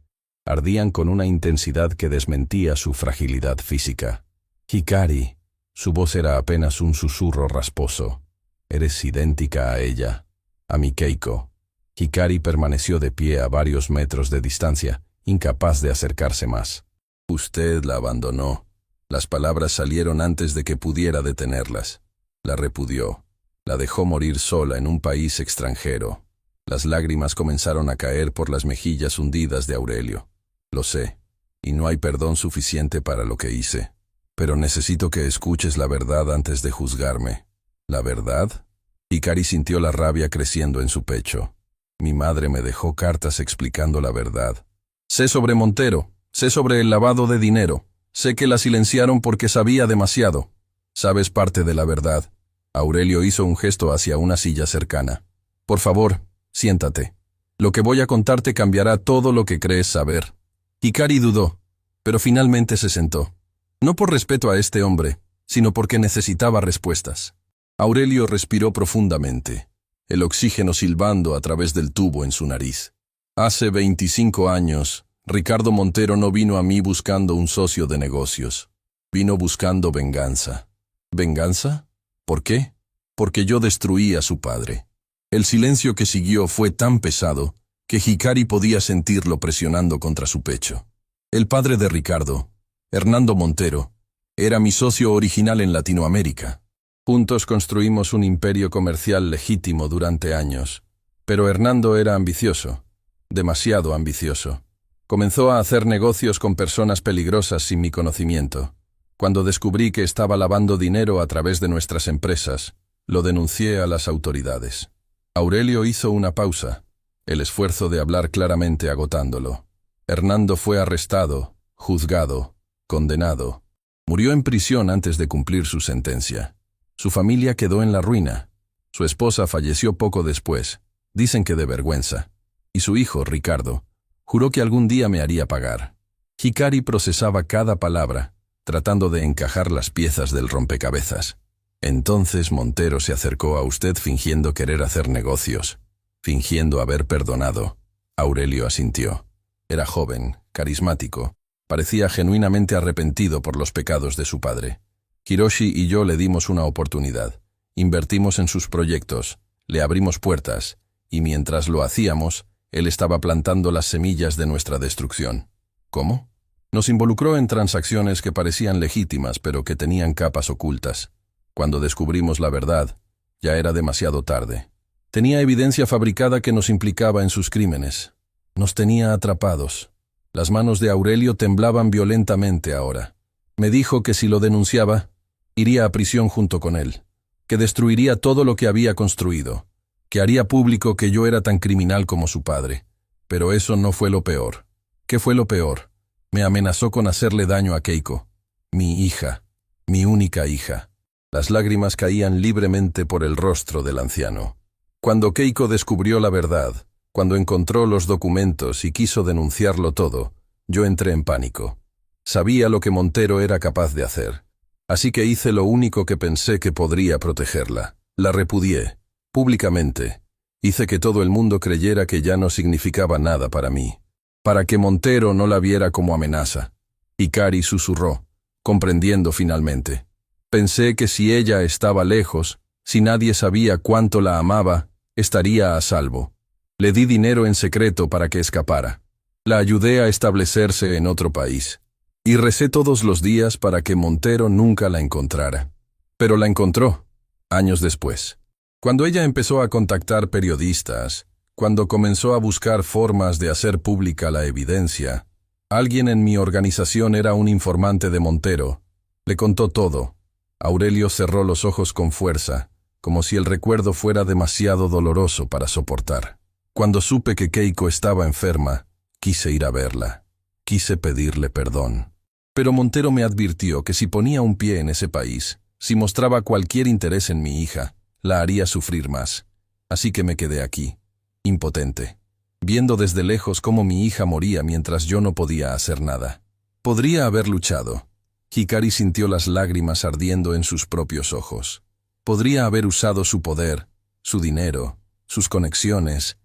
ardían con una intensidad que desmentía su fragilidad física. Hikari, su voz era apenas un susurro rasposo. Eres idéntica a ella, a mi Keiko. Hikari permaneció de pie a varios metros de distancia, incapaz de acercarse más. Usted la abandonó. Las palabras salieron antes de que pudiera detenerlas. La repudió. La dejó morir sola en un país extranjero. Las lágrimas comenzaron a caer por las mejillas hundidas de Aurelio. Lo sé, y no hay perdón suficiente para lo que hice. Pero necesito que escuches la verdad antes de juzgarme. ¿La verdad? Hikari sintió la rabia creciendo en su pecho. Mi madre me dejó cartas explicando la verdad. Sé sobre Montero, sé sobre el lavado de dinero, sé que la silenciaron porque sabía demasiado. Sabes parte de la verdad. Aurelio hizo un gesto hacia una silla cercana. Por favor, siéntate. Lo que voy a contarte cambiará todo lo que crees saber. Hikari dudó, pero finalmente se sentó. No por respeto a este hombre, sino porque necesitaba respuestas. Aurelio respiró profundamente, el oxígeno silbando a través del tubo en su nariz. Hace 25 años, Ricardo Montero no vino a mí buscando un socio de negocios. Vino buscando venganza. ¿Venganza? ¿Por qué? Porque yo destruí a su padre. El silencio que siguió fue tan pesado que Hikari podía sentirlo presionando contra su pecho. El padre de Ricardo, Hernando Montero, era mi socio original en Latinoamérica. Juntos construimos un imperio comercial legítimo durante años. Pero Hernando era ambicioso, demasiado ambicioso. Comenzó a hacer negocios con personas peligrosas sin mi conocimiento. Cuando descubrí que estaba lavando dinero a través de nuestras empresas, lo denuncié a las autoridades. Aurelio hizo una pausa, el esfuerzo de hablar claramente agotándolo. Hernando fue arrestado, juzgado, condenado. Murió en prisión antes de cumplir su sentencia. Su familia quedó en la ruina. Su esposa falleció poco después, dicen que de vergüenza. Y su hijo, Ricardo, juró que algún día me haría pagar. Hikari procesaba cada palabra, tratando de encajar las piezas del rompecabezas. Entonces Montero se acercó a usted fingiendo querer hacer negocios, fingiendo haber perdonado. Aurelio asintió. Era joven, carismático, parecía genuinamente arrepentido por los pecados de su padre. Hiroshi y yo le dimos una oportunidad. Invertimos en sus proyectos, le abrimos puertas, y mientras lo hacíamos, él estaba plantando las semillas de nuestra destrucción. ¿Cómo? Nos involucró en transacciones que parecían legítimas pero que tenían capas ocultas. Cuando descubrimos la verdad, ya era demasiado tarde. Tenía evidencia fabricada que nos implicaba en sus crímenes. Nos tenía atrapados. Las manos de Aurelio temblaban violentamente ahora. Me dijo que si lo denunciaba, iría a prisión junto con él, que destruiría todo lo que había construido, que haría público que yo era tan criminal como su padre. Pero eso no fue lo peor. ¿Qué fue lo peor? Me amenazó con hacerle daño a Keiko, mi hija, mi única hija. Las lágrimas caían libremente por el rostro del anciano. Cuando Keiko descubrió la verdad, cuando encontró los documentos y quiso denunciarlo todo, yo entré en pánico. Sabía lo que Montero era capaz de hacer. Así que hice lo único que pensé que podría protegerla. La repudié, públicamente. Hice que todo el mundo creyera que ya no significaba nada para mí, para que Montero no la viera como amenaza. Hikari susurró, comprendiendo finalmente. Pensé que si ella estaba lejos, si nadie sabía cuánto la amaba, estaría a salvo. Le di dinero en secreto para que escapara. La ayudé a establecerse en otro país. Y recé todos los días para que Montero nunca la encontrara. Pero la encontró, años después. Cuando ella empezó a contactar periodistas, cuando comenzó a buscar formas de hacer pública la evidencia, alguien en mi organización era un informante de Montero. Le contó todo. Aurelio cerró los ojos con fuerza, como si el recuerdo fuera demasiado doloroso para soportar. Cuando supe que Keiko estaba enferma, quise ir a verla. Quise pedirle perdón. Pero Montero me advirtió que si ponía un pie en ese país, si mostraba cualquier interés en mi hija, la haría sufrir más. Así que me quedé aquí, impotente, viendo desde lejos cómo mi hija moría mientras yo no podía hacer nada. Podría haber luchado. Hikari sintió las lágrimas ardiendo en sus propios ojos. Podría haber usado su poder, su dinero, sus conexiones,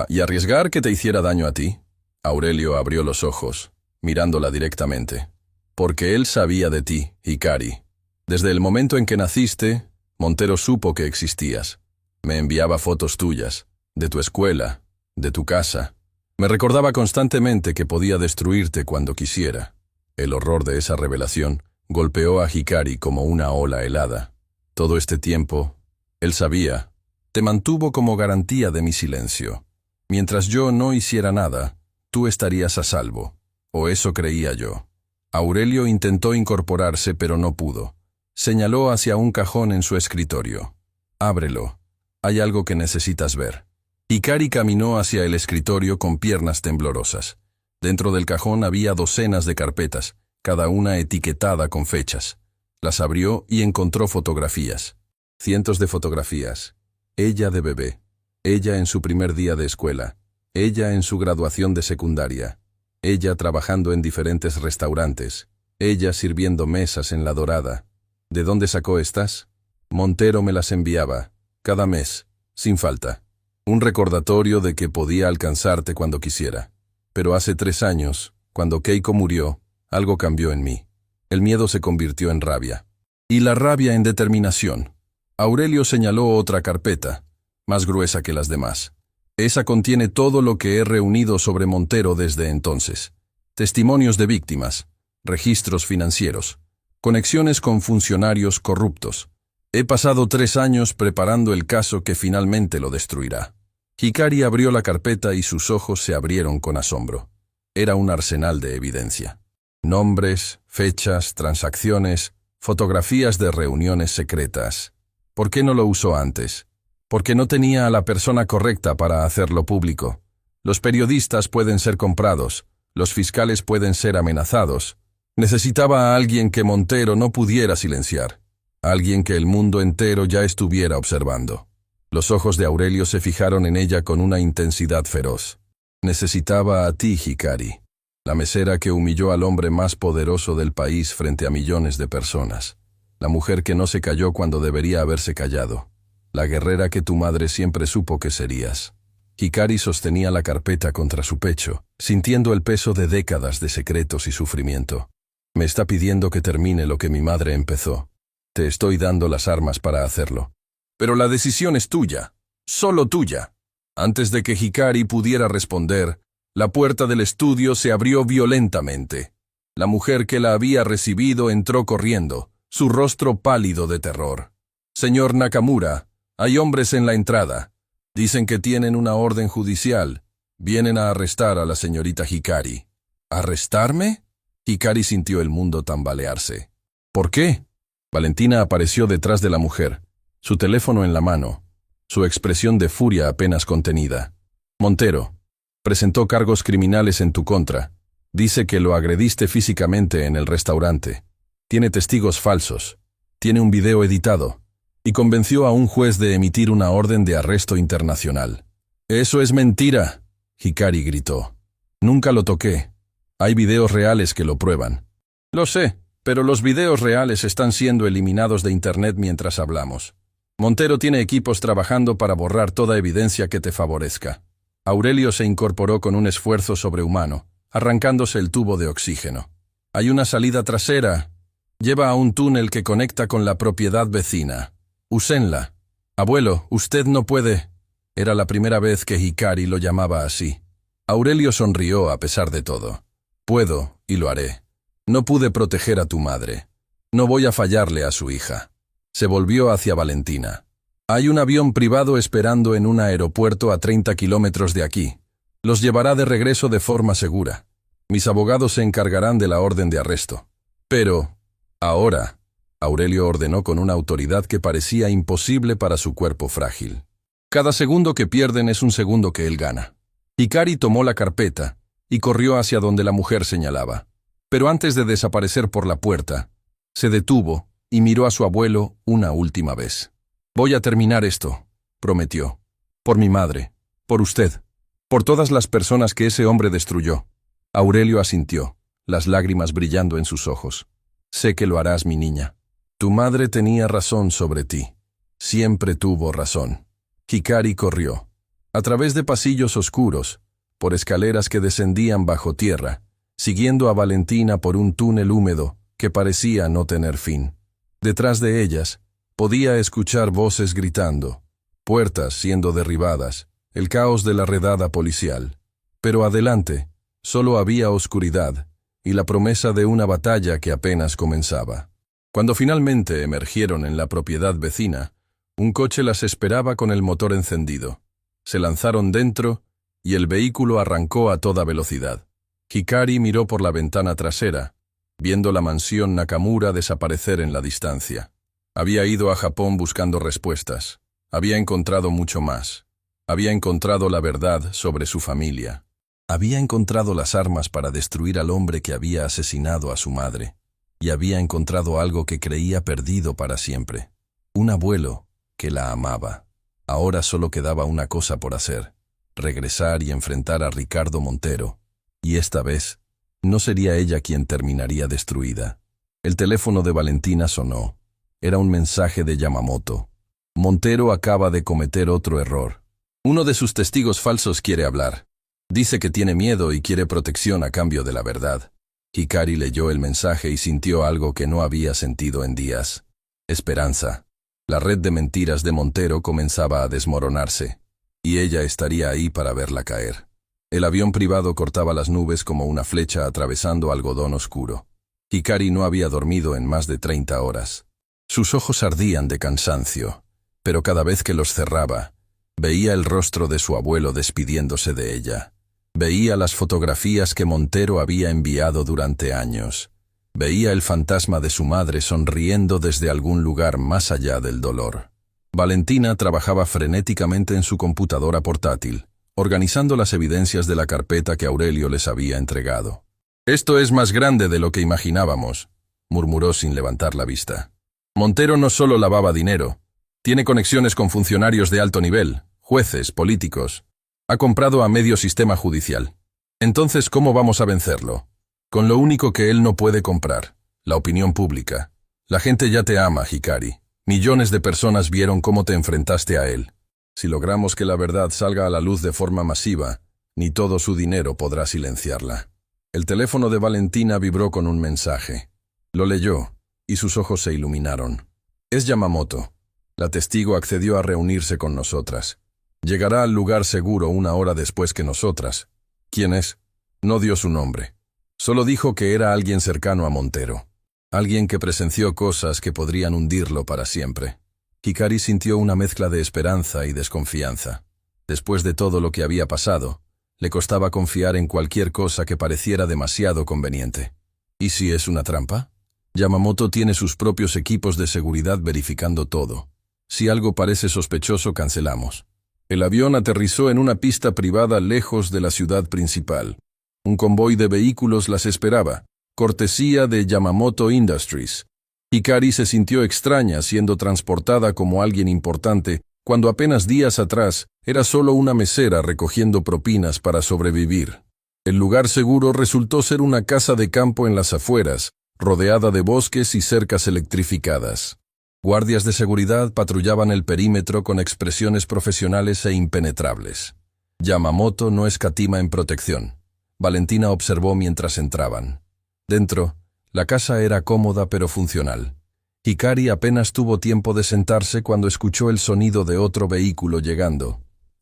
y arriesgar que te hiciera daño a ti. Aurelio abrió los ojos, mirándola directamente. Porque él sabía de ti, Hikari. Desde el momento en que naciste, Montero supo que existías. Me enviaba fotos tuyas, de tu escuela, de tu casa. Me recordaba constantemente que podía destruirte cuando quisiera. El horror de esa revelación golpeó a Hikari como una ola helada. Todo este tiempo, él sabía. Te mantuvo como garantía de mi silencio. Mientras yo no hiciera nada, tú estarías a salvo. O eso creía yo. Aurelio intentó incorporarse, pero no pudo. Señaló hacia un cajón en su escritorio. Ábrelo. Hay algo que necesitas ver. Hikari caminó hacia el escritorio con piernas temblorosas. Dentro del cajón había docenas de carpetas, cada una etiquetada con fechas. Las abrió y encontró fotografías. Cientos de fotografías. Ella de bebé. Ella en su primer día de escuela. Ella en su graduación de secundaria. Ella trabajando en diferentes restaurantes. Ella sirviendo mesas en La Dorada. ¿De dónde sacó estas? Montero me las enviaba, cada mes, sin falta. Un recordatorio de que podía alcanzarte cuando quisiera. Pero hace 3 años, cuando Keiko murió, algo cambió en mí. El miedo se convirtió en rabia. Y la rabia en determinación. Aurelio señaló otra carpeta, más gruesa que las demás. Esa contiene todo lo que he reunido sobre Montero desde entonces. Testimonios de víctimas, registros financieros, conexiones con funcionarios corruptos. He pasado 3 años preparando el caso que finalmente lo destruirá. Hikari abrió la carpeta y sus ojos se abrieron con asombro. Era un arsenal de evidencia. Nombres, fechas, transacciones, fotografías de reuniones secretas. ¿Por qué no lo usó antes? Porque no tenía a la persona correcta para hacerlo público. Los periodistas pueden ser comprados, los fiscales pueden ser amenazados. Necesitaba a alguien que Montero no pudiera silenciar. Alguien que el mundo entero ya estuviera observando. Los ojos de Aurelio se fijaron en ella con una intensidad feroz. Necesitaba a ti, Hikari. La mesera que humilló al hombre más poderoso del país frente a millones de personas. La mujer que no se calló cuando debería haberse callado. La guerrera que tu madre siempre supo que serías. Hikari sostenía la carpeta contra su pecho, sintiendo el peso de décadas de secretos y sufrimiento. Me está pidiendo que termine lo que mi madre empezó. Te estoy dando las armas para hacerlo. Pero la decisión es tuya, solo tuya. Antes de que Hikari pudiera responder, la puerta del estudio se abrió violentamente. La mujer que la había recibido entró corriendo, su rostro pálido de terror. Señor Nakamura, hay hombres en la entrada. Dicen que tienen una orden judicial. Vienen a arrestar a la señorita Hikari. ¿Arrestarme? Hikari sintió el mundo tambalearse. ¿Por qué? Valentina apareció detrás de la mujer, su teléfono en la mano, su expresión de furia apenas contenida. Montero, presentó cargos criminales en tu contra. Dice que lo agrediste físicamente en el restaurante. Tiene testigos falsos. Tiene un video editado. Y convenció a un juez de emitir una orden de arresto internacional. «¡Eso es mentira!», Hikari gritó. «Nunca lo toqué. Hay videos reales que lo prueban». «Lo sé, pero los videos reales están siendo eliminados de Internet mientras hablamos. Montero tiene equipos trabajando para borrar toda evidencia que te favorezca». Aurelio se incorporó con un esfuerzo sobrehumano, arrancándose el tubo de oxígeno. «Hay una salida trasera. Lleva a un túnel que conecta con la propiedad vecina. Úsenla. Abuelo, usted no puede». Era la primera vez que Hikari lo llamaba así. Aurelio sonrió a pesar de todo. «Puedo, y lo haré. No pude proteger a tu madre. No voy a fallarle a su hija». Se volvió hacia Valentina. «Hay un avión privado esperando en un aeropuerto a 30 kilómetros de aquí. Los llevará de regreso de forma segura. Mis abogados se encargarán de la orden de arresto. Pero, ahora», Aurelio ordenó con una autoridad que parecía imposible para su cuerpo frágil. «Cada segundo que pierden es un segundo que él gana». Hikari tomó la carpeta y corrió hacia donde la mujer señalaba. Pero antes de desaparecer por la puerta, se detuvo y miró a su abuelo una última vez. «Voy a terminar esto», prometió. «Por mi madre, por usted, por todas las personas que ese hombre destruyó». Aurelio asintió, las lágrimas brillando en sus ojos. «Sé que lo harás, mi niña. Tu madre tenía razón sobre ti. Siempre tuvo razón». Hikari corrió. A través de pasillos oscuros, por escaleras que descendían bajo tierra, siguiendo a Valentina por un túnel húmedo que parecía no tener fin. Detrás de ellas, podía escuchar voces gritando, puertas siendo derribadas, el caos de la redada policial. Pero adelante, solo había oscuridad y la promesa de una batalla que apenas comenzaba. Cuando finalmente emergieron en la propiedad vecina, un coche las esperaba con el motor encendido. Se lanzaron dentro y el vehículo arrancó a toda velocidad. Hikari miró por la ventana trasera, viendo la mansión Nakamura desaparecer en la distancia. Había ido a Japón buscando respuestas. Había encontrado mucho más. Había encontrado la verdad sobre su familia. Había encontrado las armas para destruir al hombre que había asesinado a su madre. Y había encontrado algo que creía perdido para siempre. Un abuelo que la amaba. Ahora solo quedaba una cosa por hacer: regresar y enfrentar a Ricardo Montero. Y esta vez, no sería ella quien terminaría destruida. El teléfono de Valentina sonó. Era un mensaje de Yamamoto. «Montero acaba de cometer otro error. Uno de sus testigos falsos quiere hablar. Dice que tiene miedo y quiere protección a cambio de la verdad». Hikari leyó el mensaje y sintió algo que no había sentido en días: esperanza. La red de mentiras de Montero comenzaba a desmoronarse, y ella estaría ahí para verla caer. El avión privado cortaba las nubes como una flecha atravesando algodón oscuro. Hikari no había dormido en más de 30 horas. Sus ojos ardían de cansancio, pero cada vez que los cerraba, veía el rostro de su abuelo despidiéndose de ella. Veía las fotografías que Montero había enviado durante años. Veía el fantasma de su madre sonriendo desde algún lugar más allá del dolor. Valentina trabajaba frenéticamente en su computadora portátil, organizando las evidencias de la carpeta que Aurelio les había entregado. «Esto es más grande de lo que imaginábamos», murmuró sin levantar la vista. «Montero no solo lavaba dinero, tiene conexiones con funcionarios de alto nivel, jueces, políticos. Ha comprado a medio sistema judicial. Entonces, ¿cómo vamos a vencerlo? Con lo único que él no puede comprar: la opinión pública. La gente ya te ama, Hikari. Millones de personas vieron cómo te enfrentaste a él. Si logramos que la verdad salga a la luz de forma masiva, ni todo su dinero podrá silenciarla». El teléfono de Valentina vibró con un mensaje. Lo leyó, y sus ojos se iluminaron. «Es Yamamoto. La testigo accedió a reunirse con nosotras. Llegará al lugar seguro 1 hora después que nosotras». «¿Quién es?» No dio su nombre. Solo dijo que era alguien cercano a Montero. Alguien que presenció cosas que podrían hundirlo para siempre. Hikari sintió una mezcla de esperanza y desconfianza. Después de todo lo que había pasado, le costaba confiar en cualquier cosa que pareciera demasiado conveniente. ¿Y si es una trampa? Yamamoto tiene sus propios equipos de seguridad verificando todo. Si algo parece sospechoso, cancelamos. El avión aterrizó en una pista privada lejos de la ciudad principal. Un convoy de vehículos las esperaba, cortesía de Yamamoto Industries. Hikari se sintió extraña siendo transportada como alguien importante cuando apenas días atrás era solo una mesera recogiendo propinas para sobrevivir. El lugar seguro resultó ser una casa de campo en las afueras, rodeada de bosques y cercas electrificadas. Guardias de seguridad patrullaban el perímetro con expresiones profesionales e impenetrables. Yamamoto no escatima en protección. Valentina observó mientras entraban. Dentro, la casa era cómoda pero funcional. Hikari apenas tuvo tiempo de sentarse cuando escuchó el sonido de otro vehículo llegando.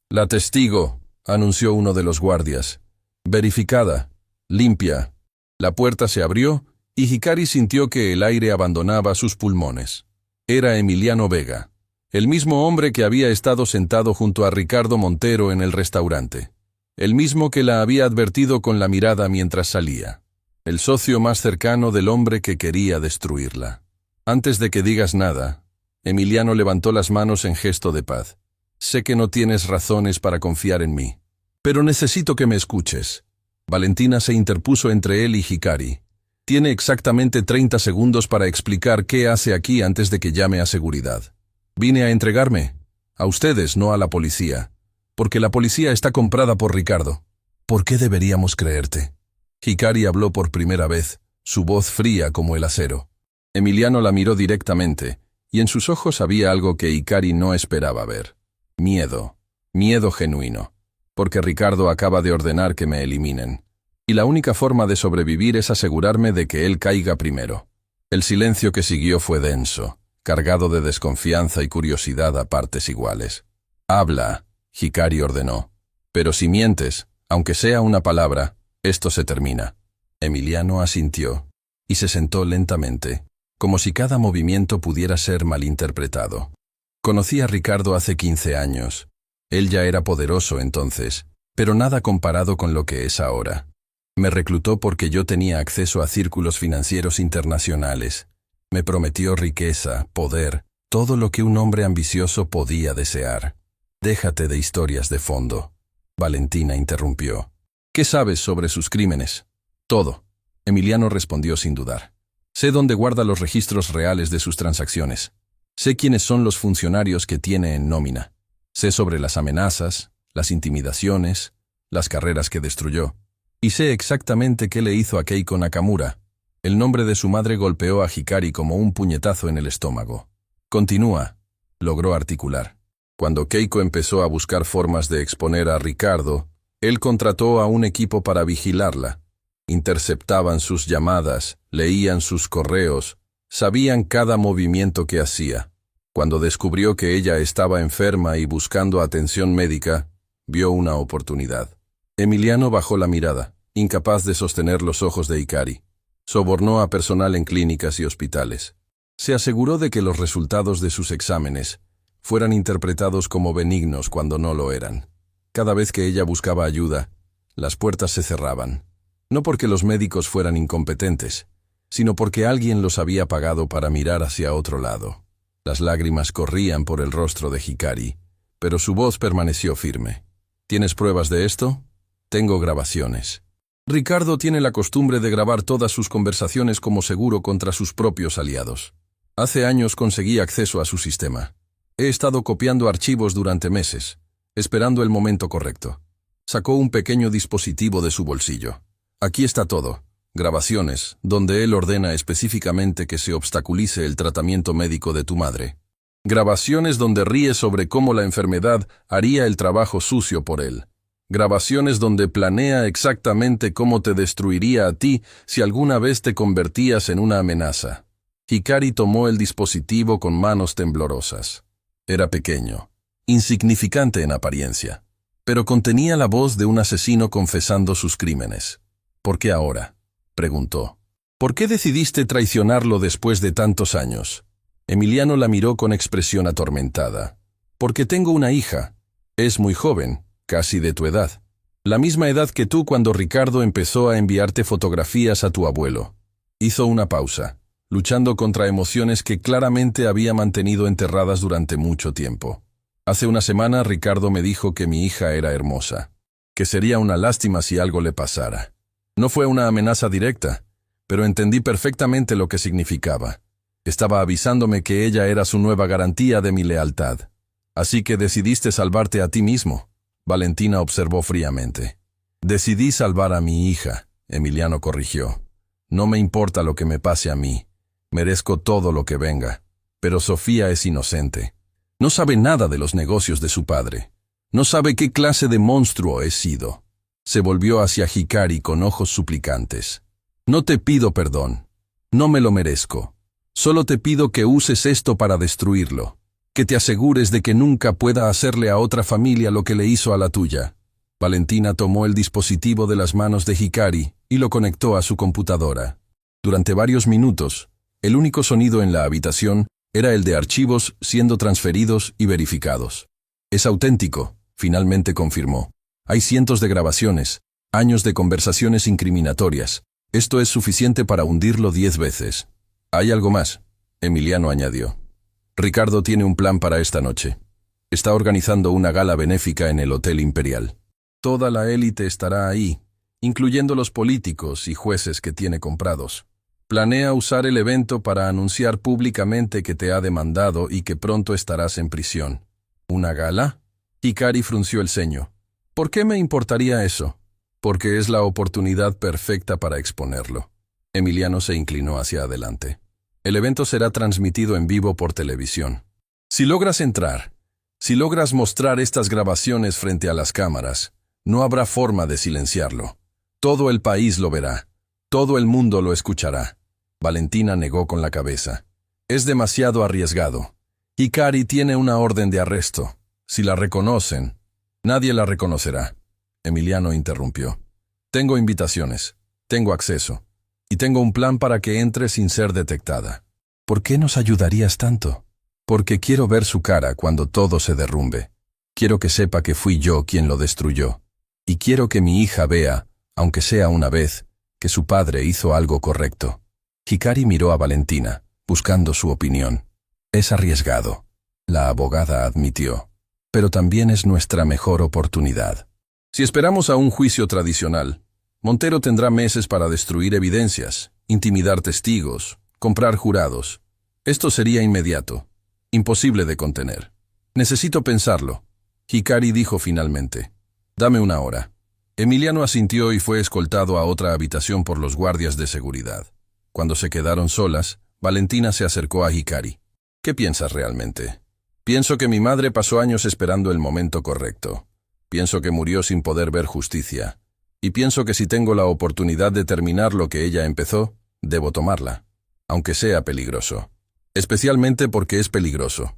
«La testigo», anunció uno de los guardias. «Verificada. Limpia». La puerta se abrió y Hikari sintió que el aire abandonaba sus pulmones. Era Emiliano Vega, el mismo hombre que había estado sentado junto a Ricardo Montero en el restaurante. El mismo que la había advertido con la mirada mientras salía. El socio más cercano del hombre que quería destruirla. Antes de que digas nada, Emiliano levantó las manos en gesto de paz. Sé que no tienes razones para confiar en mí, pero necesito que me escuches. Valentina se interpuso entre él y Hikari. Tiene exactamente 30 segundos para explicar qué hace aquí antes de que llame a seguridad. Vine a entregarme. A ustedes, no a la policía. Porque la policía está comprada por Ricardo. ¿Por qué deberíamos creerte? Hikari habló por primera vez, su voz fría como el acero. Emiliano la miró directamente, y en sus ojos había algo que Hikari no esperaba ver. Miedo. Miedo genuino. Porque Ricardo acaba de ordenar que me eliminen. Y la única forma de sobrevivir es asegurarme de que él caiga primero. El silencio que siguió fue denso, cargado de desconfianza y curiosidad a partes iguales. «Habla», Hikari ordenó. «Pero si mientes, aunque sea una palabra, esto se termina». Emiliano asintió, y se sentó lentamente, como si cada movimiento pudiera ser malinterpretado. Conocí a Ricardo hace 15 años. Él ya era poderoso entonces, pero nada comparado con lo que es ahora. Me reclutó porque yo tenía acceso a círculos financieros internacionales. Me prometió riqueza, poder, todo lo que un hombre ambicioso podía desear. Déjate de historias de fondo. Valentina interrumpió. ¿Qué sabes sobre sus crímenes? Todo. Emiliano respondió sin dudar. Sé dónde guarda los registros reales de sus transacciones. Sé quiénes son los funcionarios que tiene en nómina. Sé sobre las amenazas, las intimidaciones, las carreras que destruyó. Y sé exactamente qué le hizo a Keiko Nakamura. El nombre de su madre golpeó a Hikari como un puñetazo en el estómago. Continúa, logró articular. Cuando Keiko empezó a buscar formas de exponer a Ricardo, él contrató a un equipo para vigilarla. Interceptaban sus llamadas, leían sus correos, sabían cada movimiento que hacía. Cuando descubrió que ella estaba enferma y buscando atención médica, vio una oportunidad. Emiliano bajó la mirada, incapaz de sostener los ojos de Hikari. Sobornó a personal en clínicas y hospitales. Se aseguró de que los resultados de sus exámenes fueran interpretados como benignos cuando no lo eran. Cada vez que ella buscaba ayuda, las puertas se cerraban. No porque los médicos fueran incompetentes, sino porque alguien los había pagado para mirar hacia otro lado. Las lágrimas corrían por el rostro de Hikari, pero su voz permaneció firme. ¿Tienes pruebas de esto? Tengo grabaciones. Ricardo tiene la costumbre de grabar todas sus conversaciones como seguro contra sus propios aliados. Hace años conseguí acceso a su sistema. He estado copiando archivos durante meses, esperando el momento correcto. Sacó un pequeño dispositivo de su bolsillo. Aquí está todo. Grabaciones, donde él ordena específicamente que se obstaculice el tratamiento médico de tu madre. Grabaciones donde ríe sobre cómo la enfermedad haría el trabajo sucio por él. Grabaciones donde planea exactamente cómo te destruiría a ti si alguna vez te convertías en una amenaza. Hikari tomó el dispositivo con manos temblorosas. Era pequeño, insignificante en apariencia, pero contenía la voz de un asesino confesando sus crímenes. ¿Por qué ahora?, preguntó. ¿Por qué decidiste traicionarlo después de tantos años? Emiliano la miró con expresión atormentada. Porque tengo una hija. Es muy joven, casi de tu edad. La misma edad que tú cuando Ricardo empezó a enviarte fotografías a tu abuelo. Hizo una pausa, luchando contra emociones que claramente había mantenido enterradas durante mucho tiempo. Hace una semana Ricardo me dijo que mi hija era hermosa, que sería una lástima si algo le pasara. No fue una amenaza directa, pero entendí perfectamente lo que significaba. Estaba avisándome que ella era su nueva garantía de mi lealtad. Así que decidiste salvarte a ti mismo, Valentina observó fríamente. Decidí salvar a mi hija, Emiliano corrigió. No me importa lo que me pase a mí. Merezco todo lo que venga. Pero Sofía es inocente. No sabe nada de los negocios de su padre. No sabe qué clase de monstruo he sido. Se volvió hacia Hikari con ojos suplicantes. No te pido perdón. No me lo merezco. Solo te pido que uses esto para destruirlo. Que te asegures de que nunca pueda hacerle a otra familia lo que le hizo a la tuya. Valentina tomó el dispositivo de las manos de Hikari y lo conectó a su computadora. Durante varios minutos, el único sonido en la habitación era el de archivos siendo transferidos y verificados. Es auténtico, finalmente confirmó. Hay cientos de grabaciones, años de conversaciones incriminatorias. Esto es suficiente para hundirlo 10 veces. Hay algo más, Emiliano añadió. Ricardo tiene un plan para esta noche. Está organizando una gala benéfica en el Hotel Imperial. Toda la élite estará ahí, incluyendo los políticos y jueces que tiene comprados. Planea usar el evento para anunciar públicamente que te ha demandado y que pronto estarás en prisión. ¿Una gala? Hikari frunció el ceño. ¿Por qué me importaría eso? Porque es la oportunidad perfecta para exponerlo. Emiliano se inclinó hacia adelante. El evento será transmitido en vivo por televisión. Si logras entrar, si logras mostrar estas grabaciones frente a las cámaras, no habrá forma de silenciarlo. Todo el país lo verá. Todo el mundo lo escuchará. Valentina negó con la cabeza. Es demasiado arriesgado. Hikari tiene una orden de arresto. Si la reconocen, nadie la reconocerá. Emiliano interrumpió. Tengo invitaciones, tengo acceso, y tengo un plan para que entre sin ser detectada. ¿Por qué nos ayudarías tanto? Porque quiero ver su cara cuando todo se derrumbe. Quiero que sepa que fui yo quien lo destruyó. Y quiero que mi hija vea, aunque sea una vez, que su padre hizo algo correcto. Hikari miró a Valentina, buscando su opinión. Es arriesgado, la abogada admitió. Pero también es nuestra mejor oportunidad. Si esperamos a un juicio tradicional, Montero tendrá meses para destruir evidencias, intimidar testigos, comprar jurados. Esto sería inmediato, imposible de contener. Necesito pensarlo, Hikari dijo finalmente. Dame una hora. Emiliano asintió y fue escoltado a otra habitación por los guardias de seguridad. Cuando se quedaron solas, Valentina se acercó a Hikari. ¿Qué piensas realmente? Pienso que mi madre pasó años esperando el momento correcto. Pienso que murió sin poder ver justicia. Y pienso que si tengo la oportunidad de terminar lo que ella empezó, debo tomarla, aunque sea peligroso. Especialmente porque es peligroso.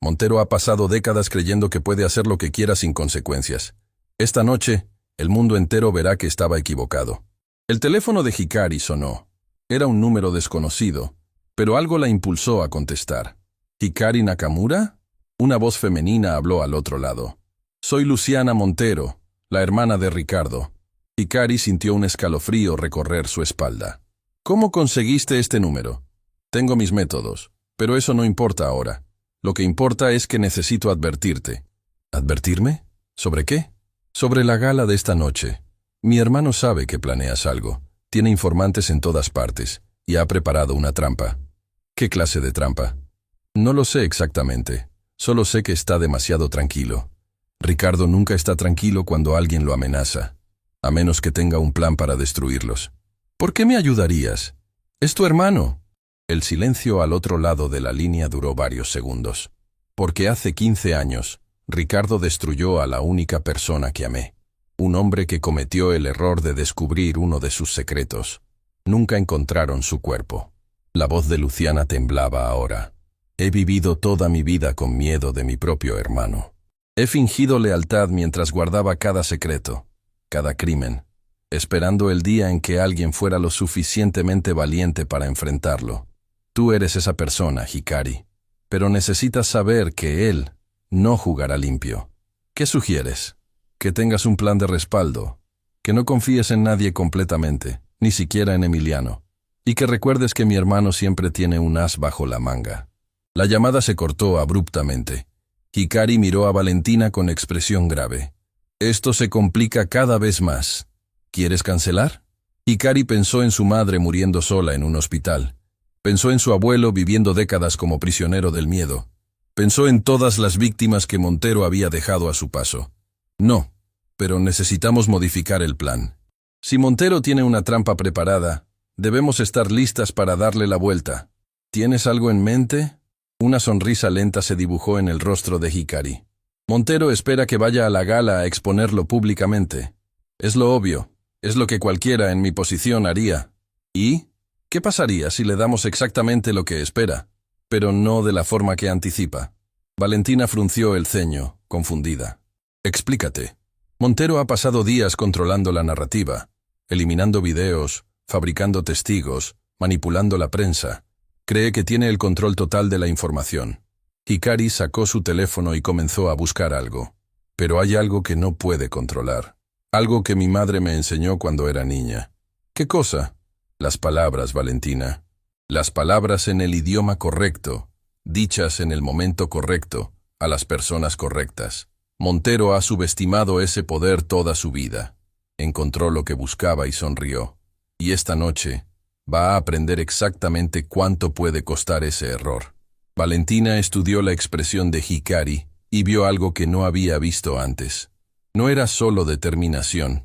Montero ha pasado décadas creyendo que puede hacer lo que quiera sin consecuencias. Esta noche, el mundo entero verá que estaba equivocado. El teléfono de Hikari sonó. Era un número desconocido, pero algo la impulsó a contestar. ¿Hikari Nakamura? Una voz femenina habló al otro lado. Soy Luciana Montero, la hermana de Ricardo. Hikari sintió un escalofrío recorrer su espalda. ¿Cómo conseguiste este número? Tengo mis métodos, pero eso no importa ahora. Lo que importa es que necesito advertirte. ¿Advertirme? ¿Sobre qué? Sobre la gala de esta noche. Mi hermano sabe que planeas algo. Tiene informantes en todas partes y ha preparado una trampa. ¿Qué clase de trampa? No lo sé exactamente. Solo sé que está demasiado tranquilo. Ricardo nunca está tranquilo cuando alguien lo amenaza, a menos que tenga un plan para destruirlos. ¿Por qué me ayudarías? Es tu hermano. El silencio al otro lado de la línea duró varios segundos. Porque hace 15 años, Ricardo destruyó a la única persona que amé. Un hombre que cometió el error de descubrir uno de sus secretos. Nunca encontraron su cuerpo. La voz de Luciana temblaba ahora. He vivido toda mi vida con miedo de mi propio hermano. He fingido lealtad mientras guardaba cada secreto, cada crimen, esperando el día en que alguien fuera lo suficientemente valiente para enfrentarlo. Tú eres esa persona, Hikari, pero necesitas saber que él no jugará limpio. ¿Qué sugieres? Que tengas un plan de respaldo, que no confíes en nadie completamente, ni siquiera en Emiliano, y que recuerdes que mi hermano siempre tiene un as bajo la manga. La llamada se cortó abruptamente. Hikari miró a Valentina con expresión grave. Esto se complica cada vez más. ¿Quieres cancelar? Hikari pensó en su madre muriendo sola en un hospital. Pensó en su abuelo viviendo décadas como prisionero del miedo. Pensó en todas las víctimas que Montero había dejado a su paso. No, pero necesitamos modificar el plan. Si Montero tiene una trampa preparada, debemos estar listas para darle la vuelta. ¿Tienes algo en mente? Una sonrisa lenta se dibujó en el rostro de Hikari. Montero espera que vaya a la gala a exponerlo públicamente. Es lo obvio, es lo que cualquiera en mi posición haría. ¿Y? ¿Qué pasaría si le damos exactamente lo que espera, pero no de la forma que anticipa? Valentina frunció el ceño, confundida. Explícate. Montero ha pasado días controlando la narrativa, eliminando videos, fabricando testigos, manipulando la prensa. Cree que tiene el control total de la información. Hikari sacó su teléfono y comenzó a buscar algo. Pero hay algo que no puede controlar. Algo que mi madre me enseñó cuando era niña. ¿Qué cosa? Las palabras, Valentina. Las palabras en el idioma correcto, dichas en el momento correcto, a las personas correctas. Montero ha subestimado ese poder toda su vida. Encontró lo que buscaba y sonrió. Y esta noche va a aprender exactamente cuánto puede costar ese error. Valentina estudió la expresión de Hikari y vio algo que no había visto antes. No era solo determinación,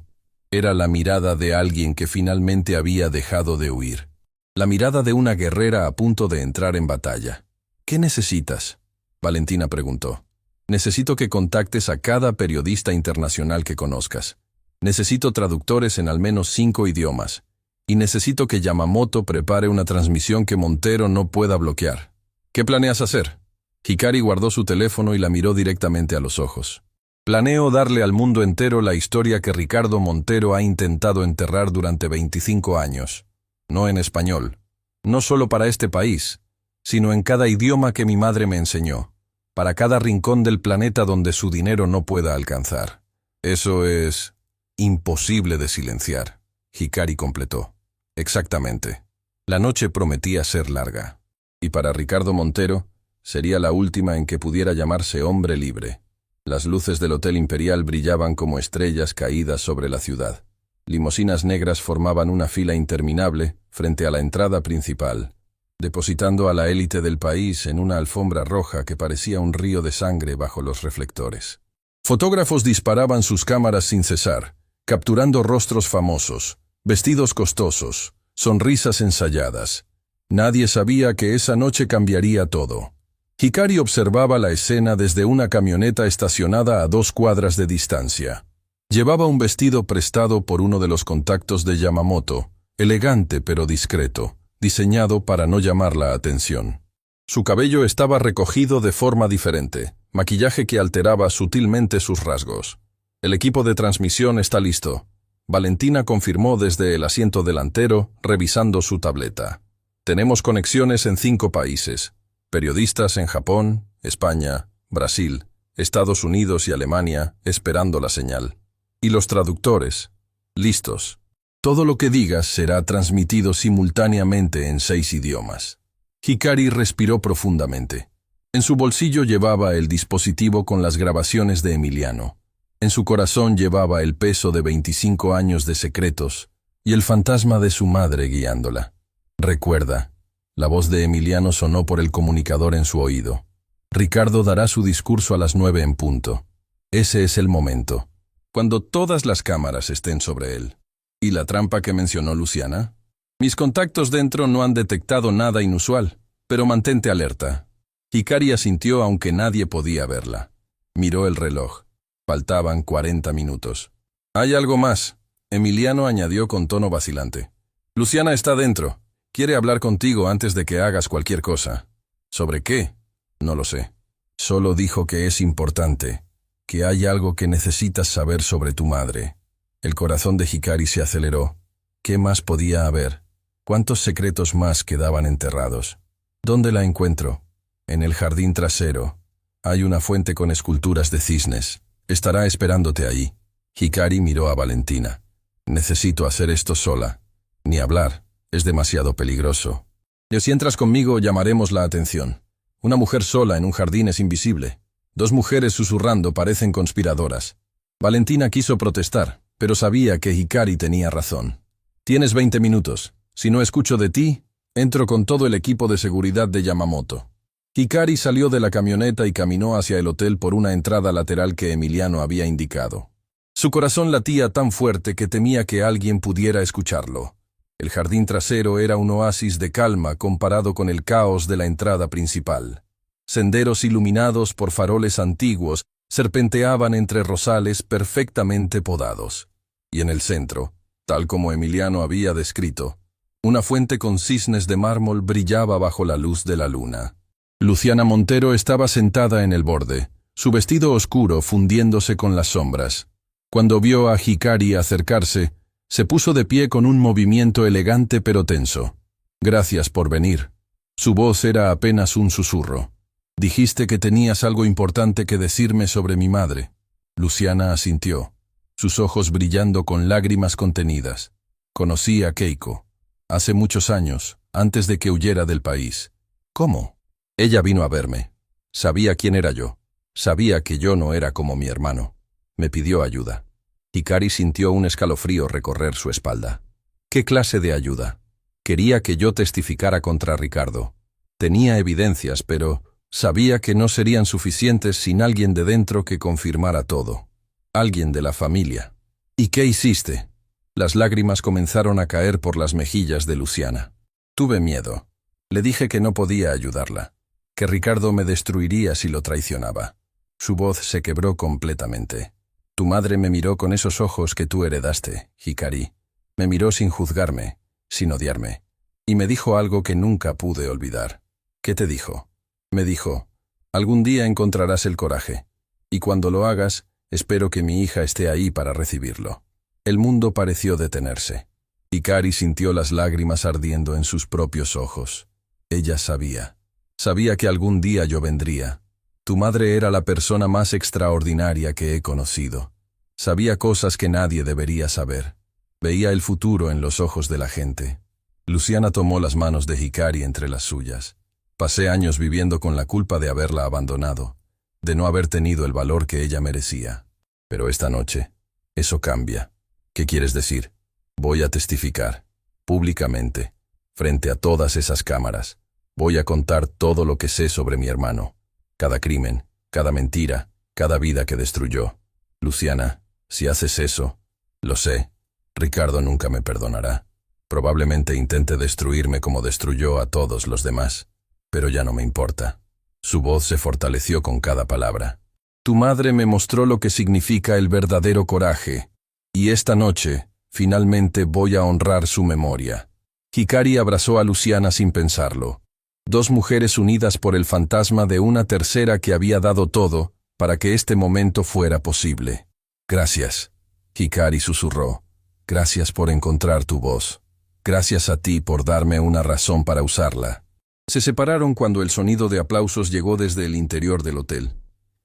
era la mirada de alguien que finalmente había dejado de huir. La mirada de una guerrera a punto de entrar en batalla. ¿Qué necesitas? Valentina preguntó. Necesito que contactes a cada periodista internacional que conozcas. Necesito traductores en al menos 5 idiomas. Y necesito que Yamamoto prepare una transmisión que Montero no pueda bloquear. ¿Qué planeas hacer? Hikari guardó su teléfono y la miró directamente a los ojos. Planeo darle al mundo entero la historia que Ricardo Montero ha intentado enterrar durante 25 años. No en español. No solo para este país, sino en cada idioma que mi madre me enseñó. Para cada rincón del planeta donde su dinero no pueda alcanzar. Eso es imposible de silenciar. Hikari completó. Exactamente. La noche prometía ser larga. Y para Ricardo Montero, sería la última en que pudiera llamarse hombre libre. Las luces del Hotel Imperial brillaban como estrellas caídas sobre la ciudad. Limusinas negras formaban una fila interminable frente a la entrada principal, depositando a la élite del país en una alfombra roja que parecía un río de sangre bajo los reflectores. Fotógrafos disparaban sus cámaras sin cesar, capturando rostros famosos, vestidos costosos, sonrisas ensayadas. Nadie sabía que esa noche cambiaría todo. Hikari observaba la escena desde una camioneta estacionada a 2 cuadras de distancia. Llevaba un vestido prestado por uno de los contactos de Yamamoto, elegante pero discreto, diseñado para no llamar la atención. Su cabello estaba recogido de forma diferente, maquillaje que alteraba sutilmente sus rasgos. El equipo de transmisión está listo. Valentina confirmó desde el asiento delantero, revisando su tableta. Tenemos conexiones en 5 países. Periodistas en Japón, España, Brasil, Estados Unidos y Alemania esperando la señal. Y los traductores, listos. Todo lo que digas será transmitido simultáneamente en 6 idiomas. Hikari respiró profundamente. En su bolsillo llevaba el dispositivo con las grabaciones de Emiliano. En su corazón llevaba el peso de 25 años de secretos y el fantasma de su madre guiándola. Recuerda, la voz de Emiliano sonó por el comunicador en su oído. Ricardo dará su discurso a las 9 en punto. Ese es el momento, cuando todas las cámaras estén sobre él. ¿Y la trampa que mencionó Luciana? Mis contactos dentro no han detectado nada inusual, pero mantente alerta. Hikari asintió aunque nadie podía verla. Miró el reloj. Faltaban 40 minutos. Hay algo más, Emiliano añadió con tono vacilante. Luciana está dentro. Quiere hablar contigo antes de que hagas cualquier cosa. ¿Sobre qué? No lo sé. Solo dijo que es importante, que hay algo que necesitas saber sobre tu madre. El corazón de Hikari se aceleró. ¿Qué más podía haber? ¿Cuántos secretos más quedaban enterrados? ¿Dónde la encuentro? En el jardín trasero. Hay una fuente con esculturas de cisnes. Estará esperándote ahí. Hikari miró a Valentina. Necesito hacer esto sola. Ni hablar. Es demasiado peligroso. Y si entras conmigo, llamaremos la atención. Una mujer sola en un jardín es invisible. 2 mujeres susurrando parecen conspiradoras. Valentina quiso protestar, pero sabía que Hikari tenía razón. Tienes 20 minutos. Si no escucho de ti, Entro con todo el equipo de seguridad de Yamamoto. Hikari salió de la camioneta y caminó hacia el hotel por una entrada lateral que Emiliano había indicado. Su corazón latía tan fuerte que temía que alguien pudiera escucharlo. El jardín trasero era un oasis de calma comparado con el caos de la entrada principal. Senderos iluminados por faroles antiguos serpenteaban entre rosales perfectamente podados. Y en el centro, tal como Emiliano había descrito, una fuente con cisnes de mármol brillaba bajo la luz de la luna. Luciana Montero estaba sentada en el borde, su vestido oscuro fundiéndose con las sombras. Cuando vio a Hikari acercarse, se puso de pie con un movimiento elegante pero tenso. «Gracias por venir». Su voz era apenas un susurro. «Dijiste que tenías algo importante que decirme sobre mi madre». Luciana asintió, sus ojos brillando con lágrimas contenidas. «Conocí a Keiko. Hace muchos años, antes de que huyera del país». «¿Cómo?» «Ella vino a verme. Sabía quién era yo. Sabía que yo no era como mi hermano. Me pidió ayuda». Hikari sintió un escalofrío recorrer su espalda. «¿Qué clase de ayuda?» «Quería que yo testificara contra Ricardo. Tenía evidencias, pero sabía que no serían suficientes sin alguien de dentro que confirmara todo. Alguien de la familia». «¿Y qué hiciste?» Las lágrimas comenzaron a caer por las mejillas de Luciana. «Tuve miedo. Le dije que no podía ayudarla, que Ricardo me destruiría si lo traicionaba». Su voz se quebró completamente. «Tu madre me miró con esos ojos que tú heredaste, Hikari. Me miró sin juzgarme, sin odiarme. Y me dijo algo que nunca pude olvidar». «¿Qué te dijo?» «Me dijo, algún día encontrarás el coraje. Y cuando lo hagas, espero que mi hija esté ahí para recibirlo». El mundo pareció detenerse. Hikari sintió las lágrimas ardiendo en sus propios ojos. Ella sabía. Sabía que algún día yo vendría. Tu madre era la persona más extraordinaria que he conocido. Sabía cosas que nadie debería saber. Veía el futuro en los ojos de la gente. Luciana tomó las manos de Hikari entre las suyas. Pasé años viviendo con la culpa de haberla abandonado, de no haber tenido el valor que ella merecía. Pero esta noche, eso cambia. ¿Qué quieres decir? Voy a testificar, públicamente, frente a todas esas cámaras. Voy a contar todo lo que sé sobre mi hermano. Cada crimen, cada mentira, cada vida que destruyó. Luciana, si haces eso, lo sé, Ricardo nunca me perdonará. Probablemente intente destruirme como destruyó a todos los demás. Pero ya no me importa. Su voz se fortaleció con cada palabra. Tu madre me mostró lo que significa el verdadero coraje. Y esta noche, finalmente voy a honrar su memoria. Hikari abrazó a Luciana sin pensarlo. Dos mujeres unidas por el fantasma de una tercera que había dado todo para que este momento fuera posible. Gracias, Hikari susurró. Gracias por encontrar tu voz. Gracias a ti por darme una razón para usarla. Se separaron cuando el sonido de aplausos llegó desde el interior del hotel.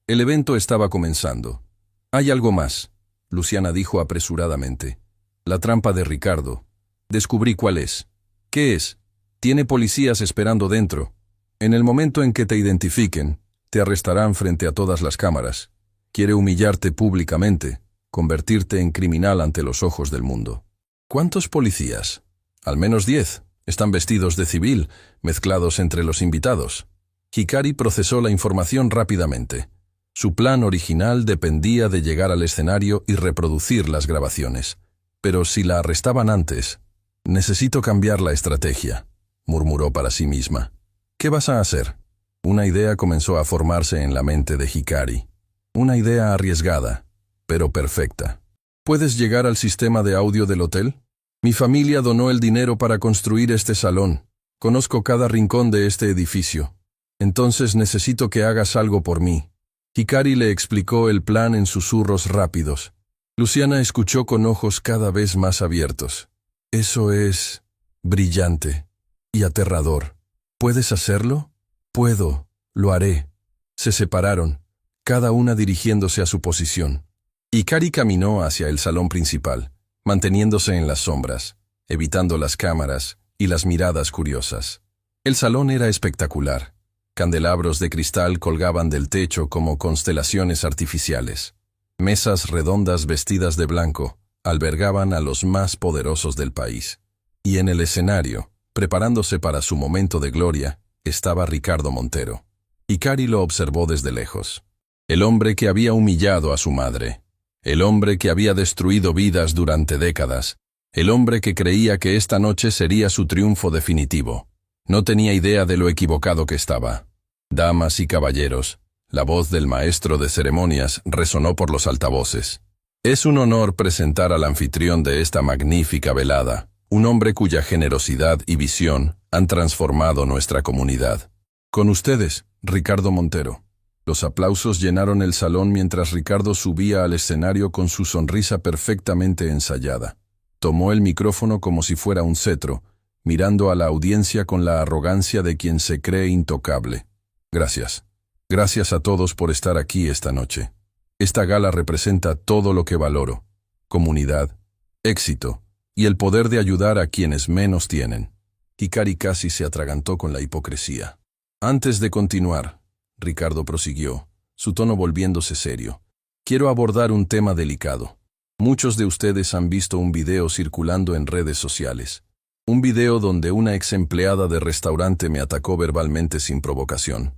El evento estaba comenzando. Hay algo más, Luciana dijo apresuradamente. La trampa de Ricardo. Descubrí cuál es. ¿Qué es? Tiene policías esperando dentro. En el momento en que te identifiquen, te arrestarán frente a todas las cámaras. Quiere humillarte públicamente, convertirte en criminal ante los ojos del mundo. ¿Cuántos policías? Al menos 10. Están vestidos de civil, mezclados entre los invitados. Hikari procesó la información rápidamente. Su plan original dependía de llegar al escenario y reproducir las grabaciones. Pero si la arrestaban antes, necesito cambiar la estrategia, murmuró para sí misma. ¿Qué vas a hacer? Una idea comenzó a formarse en la mente de Hikari. Una idea arriesgada, pero perfecta. ¿Puedes llegar al sistema de audio del hotel? Mi familia donó el dinero para construir este salón. Conozco cada rincón de este edificio. Entonces necesito que hagas algo por mí. Hikari le explicó el plan en susurros rápidos. Luciana escuchó con ojos cada vez más abiertos. Eso es brillante y aterrador. ¿Puedes hacerlo? Puedo, lo haré. Se separaron, cada una dirigiéndose a su posición. Hikari caminó hacia el salón principal, manteniéndose en las sombras, evitando las cámaras y las miradas curiosas. El salón era espectacular. Candelabros de cristal colgaban del techo como constelaciones artificiales. Mesas redondas vestidas de blanco albergaban a los más poderosos del país. Y en el escenario, Preparándose para su momento de gloria, estaba Ricardo Montero. Hikari lo observó desde lejos. El hombre que había humillado a su madre. El hombre que había destruido vidas durante décadas. El hombre que creía que esta noche sería su triunfo definitivo. No tenía idea de lo equivocado que estaba. Damas y caballeros, la voz del maestro de ceremonias resonó por los altavoces. Es un honor presentar al anfitrión de esta magnífica velada, un hombre cuya generosidad y visión han transformado nuestra comunidad. Con ustedes, Ricardo Montero. Los aplausos llenaron el salón mientras Ricardo subía al escenario con su sonrisa perfectamente ensayada. Tomó el micrófono como si fuera un cetro, mirando a la audiencia con la arrogancia de quien se cree intocable. Gracias. Gracias a todos por estar aquí esta noche. Esta gala representa todo lo que valoro: comunidad, éxito y el poder de ayudar a quienes menos tienen. Hikari casi se atragantó con la hipocresía. Antes de continuar, Ricardo prosiguió, su tono volviéndose serio. Quiero abordar un tema delicado. Muchos de ustedes han visto un video circulando en redes sociales. Un video donde una ex empleada de restaurante me atacó verbalmente sin provocación.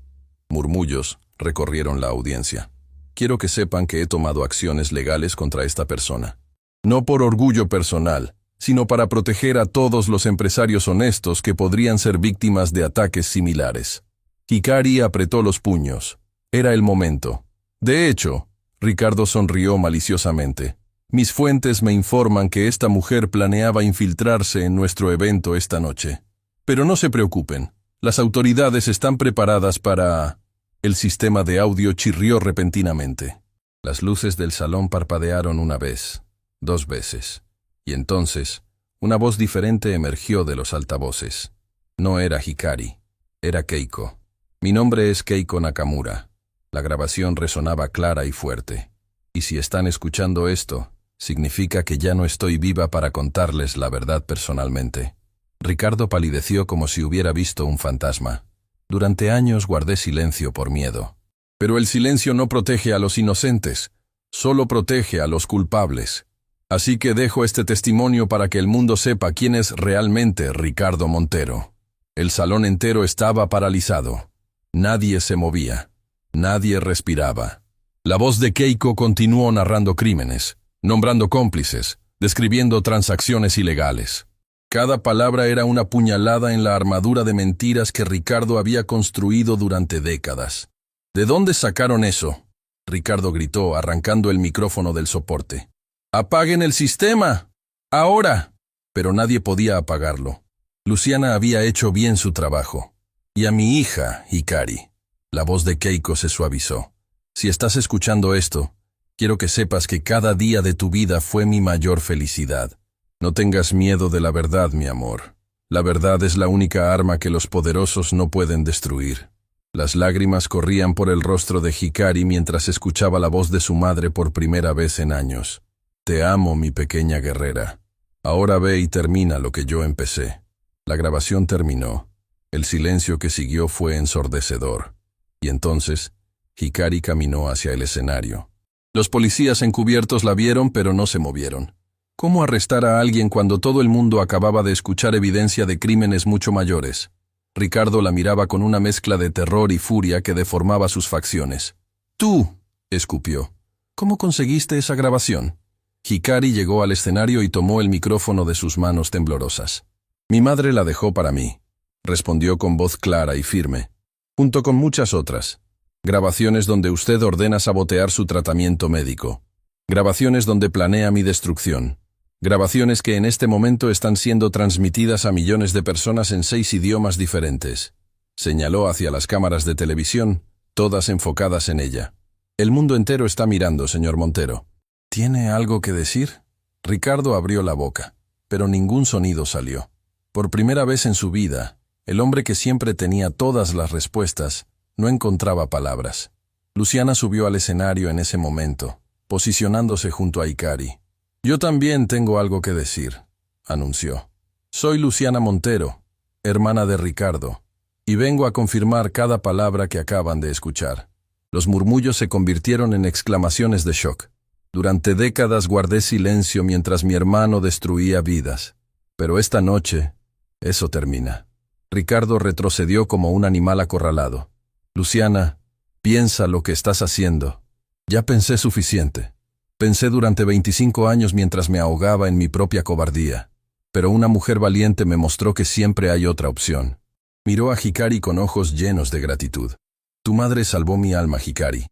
Murmullos recorrieron la audiencia. Quiero que sepan que he tomado acciones legales contra esta persona. No por orgullo personal, sino para proteger a todos los empresarios honestos que podrían ser víctimas de ataques similares. Hikari apretó los puños. Era el momento. De hecho, Ricardo sonrió maliciosamente. Mis fuentes me informan que esta mujer planeaba infiltrarse en nuestro evento esta noche. Pero no se preocupen, las autoridades están preparadas para... El sistema de audio chirrió repentinamente. Las luces del salón parpadearon una vez, 2 veces. Y entonces, una voz diferente emergió de los altavoces. No era Hikari, era Keiko. Mi nombre es Keiko Nakamura. La grabación resonaba clara y fuerte. Y si están escuchando esto, significa que ya no estoy viva para contarles la verdad personalmente. Ricardo palideció como si hubiera visto un fantasma. Durante años guardé silencio por miedo. Pero el silencio no protege a los inocentes, solo protege a los culpables. Así que dejo este testimonio para que el mundo sepa quién es realmente Ricardo Montero. El salón entero estaba paralizado. Nadie se movía. Nadie respiraba. La voz de Keiko continuó narrando crímenes, nombrando cómplices, describiendo transacciones ilegales. Cada palabra era una puñalada en la armadura de mentiras que Ricardo había construido durante décadas. ¿De dónde sacaron eso?, Ricardo gritó, arrancando el micrófono del soporte. ¡Apaguen el sistema! ¡Ahora! Pero nadie podía apagarlo. Luciana había hecho bien su trabajo. Y a mi hija, Hikari. La voz de Keiko se suavizó. Si estás escuchando esto, quiero que sepas que cada día de tu vida fue mi mayor felicidad. No tengas miedo de la verdad, mi amor. La verdad es la única arma que los poderosos no pueden destruir. Las lágrimas corrían por el rostro de Hikari mientras escuchaba la voz de su madre por primera vez en años. Te amo, mi pequeña guerrera. Ahora ve y termina lo que yo empecé. La grabación terminó. El silencio que siguió fue ensordecedor. Y entonces, Hikari caminó hacia el escenario. Los policías encubiertos la vieron, pero no se movieron. ¿Cómo arrestar a alguien cuando todo el mundo acababa de escuchar evidencia de crímenes mucho mayores? Ricardo la miraba con una mezcla de terror y furia que deformaba sus facciones. «¡Tú!», escupió. «¿Cómo conseguiste esa grabación?». Hikari llegó al escenario y tomó el micrófono de sus manos temblorosas. «Mi madre la dejó para mí», respondió con voz clara y firme, junto con muchas otras. «Grabaciones donde usted ordena sabotear su tratamiento médico. Grabaciones donde planea mi destrucción. Grabaciones que en este momento están siendo transmitidas a millones de personas en 6 idiomas diferentes». Señaló hacia las cámaras de televisión, todas enfocadas en ella. «El mundo entero está mirando, señor Montero». «¿Tiene algo que decir?». Ricardo abrió la boca, pero ningún sonido salió. Por primera vez en su vida, el hombre que siempre tenía todas las respuestas no encontraba palabras. Luciana subió al escenario en ese momento, posicionándose junto a Hikari. «Yo también tengo algo que decir», anunció. «Soy Luciana Montero, hermana de Ricardo, y vengo a confirmar cada palabra que acaban de escuchar». Los murmullos se convirtieron en exclamaciones de shock. «Durante décadas guardé silencio mientras mi hermano destruía vidas. Pero esta noche Eso termina. Ricardo retrocedió como un animal acorralado. Luciana, piensa lo que estás haciendo. Ya pensé suficiente. Pensé durante 25 años mientras me ahogaba en mi propia cobardía. Pero una mujer valiente me mostró que siempre hay otra opción. Miró a Hikari con ojos llenos de gratitud. Tu madre salvó mi alma, Hikari.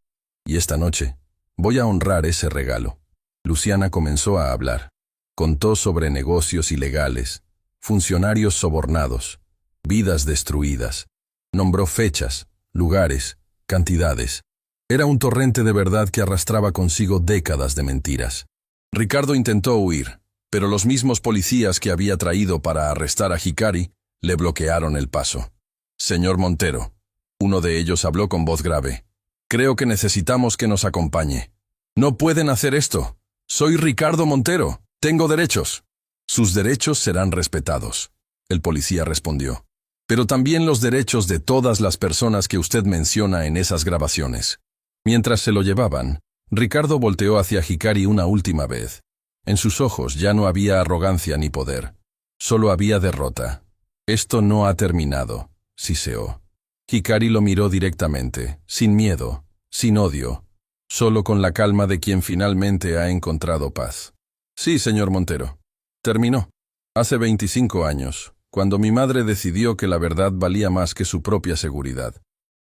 Y esta noche, voy a honrar ese regalo. Luciana comenzó a hablar. Contó sobre negocios ilegales, funcionarios sobornados, vidas destruidas. Nombró fechas, lugares, cantidades. Era un torrente de verdad que arrastraba consigo décadas de mentiras. Ricardo intentó huir, pero los mismos policías que había traído para arrestar a Hikari le bloquearon el paso. Señor Montero, uno de ellos habló con voz grave. Creo que necesitamos que nos acompañe. No pueden hacer esto. Soy Ricardo Montero. Tengo derechos. Sus derechos serán respetados, el policía respondió. Pero también los derechos de todas las personas que usted menciona en esas grabaciones. Mientras se lo llevaban, Ricardo volteó hacia Hikari una última vez. En sus ojos ya no había arrogancia ni poder. Solo había derrota. Esto no ha terminado, siseó. Hikari lo miró directamente, sin miedo, sin odio, solo con la calma de quien finalmente ha encontrado paz. Sí, señor Montero. Terminó. Hace 25 años, cuando mi madre decidió que la verdad valía más que su propia seguridad.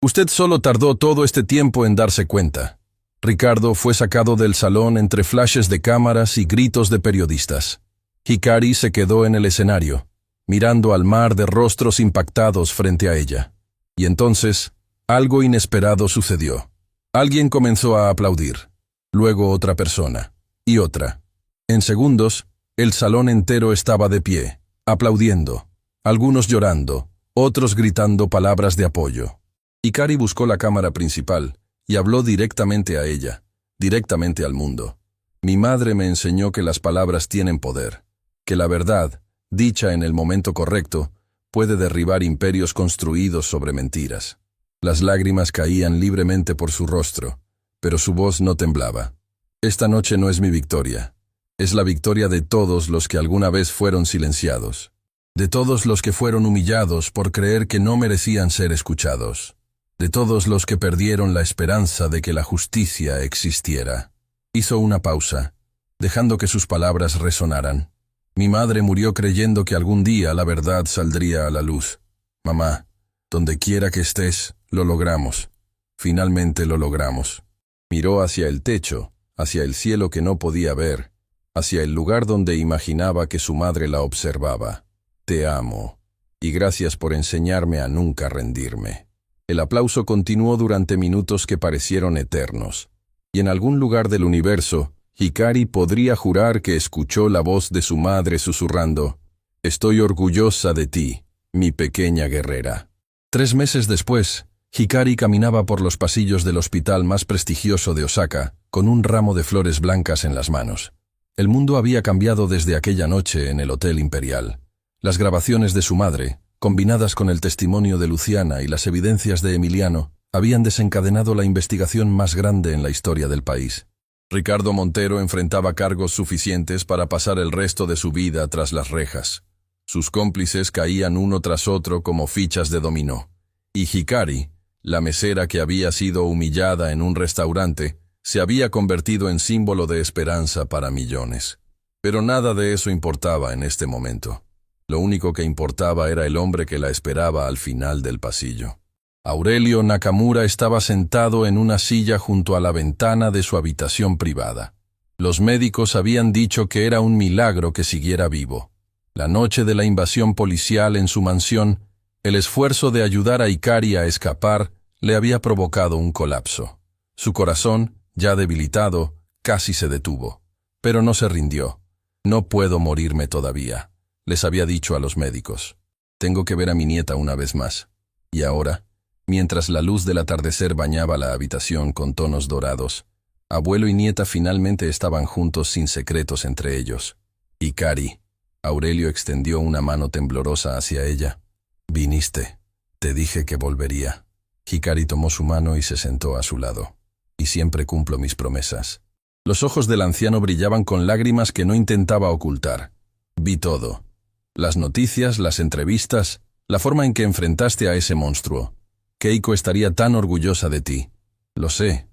Usted solo tardó todo este tiempo en darse cuenta. Ricardo fue sacado del salón entre flashes de cámaras y gritos de periodistas. Hikari se quedó en el escenario, mirando al mar de rostros impactados frente a ella. Y entonces, algo inesperado sucedió. Alguien comenzó a aplaudir. Luego otra persona. Y otra. En segundos, el salón entero estaba de pie, aplaudiendo. Algunos llorando, otros gritando palabras de apoyo. Hikari buscó la cámara principal y habló directamente a ella, directamente al mundo. Mi madre me enseñó que las palabras tienen poder, que la verdad, dicha en el momento correcto, puede derribar imperios construidos sobre mentiras. Las lágrimas caían libremente por su rostro, pero su voz no temblaba. Esta noche no es mi victoria. Es la victoria de todos los que alguna vez fueron silenciados. De todos los que fueron humillados por creer que no merecían ser escuchados. De todos los que perdieron la esperanza de que la justicia existiera. Hizo una pausa, dejando que sus palabras resonaran. Mi madre murió creyendo que algún día la verdad saldría a la luz. Mamá, donde quiera que estés, lo logramos. Finalmente lo logramos. Miró hacia el techo, hacia el cielo que no podía ver, hacia el lugar donde imaginaba que su madre la observaba. Te amo, y gracias por enseñarme a nunca rendirme. El aplauso continuó durante minutos que parecieron eternos, y en algún lugar del universo, Hikari podría jurar que escuchó la voz de su madre susurrando, «Estoy orgullosa de ti, mi pequeña guerrera». 3 meses después, Hikari caminaba por los pasillos del hospital más prestigioso de Osaka, con un ramo de flores blancas en las manos. El mundo había cambiado desde aquella noche en el Hotel Imperial. Las grabaciones de su madre, combinadas con el testimonio de Luciana y las evidencias de Emiliano, habían desencadenado la investigación más grande en la historia del país. Ricardo Montero enfrentaba cargos suficientes para pasar el resto de su vida tras las rejas. Sus cómplices caían uno tras otro como fichas de dominó. Y Hikari, la mesera que había sido humillada en un restaurante, se había convertido en símbolo de esperanza para millones. Pero nada de eso importaba en este momento. Lo único que importaba era el hombre que la esperaba al final del pasillo. Aurelio Nakamura estaba sentado en una silla junto a la ventana de su habitación privada. Los médicos habían dicho que era un milagro que siguiera vivo. La noche de la invasión policial en su mansión, el esfuerzo de ayudar a Hikari a escapar le había provocado un colapso. Su corazón, ya debilitado, casi se detuvo. Pero no se rindió. No puedo morirme todavía, les había dicho a los médicos. Tengo que ver a mi nieta una vez más. Y ahora, mientras la luz del atardecer bañaba la habitación con tonos dorados, abuelo y nieta finalmente estaban juntos sin secretos entre ellos. Hikari. Aurelio extendió una mano temblorosa hacia ella. Viniste. Te dije que volvería. Hikari tomó su mano y se sentó a su lado. Y siempre cumplo mis promesas. Los ojos del anciano brillaban con lágrimas que no intentaba ocultar. Vi todo. Las noticias, las entrevistas, la forma en que enfrentaste a ese monstruo. Keiko estaría tan orgullosa de ti. Lo sé.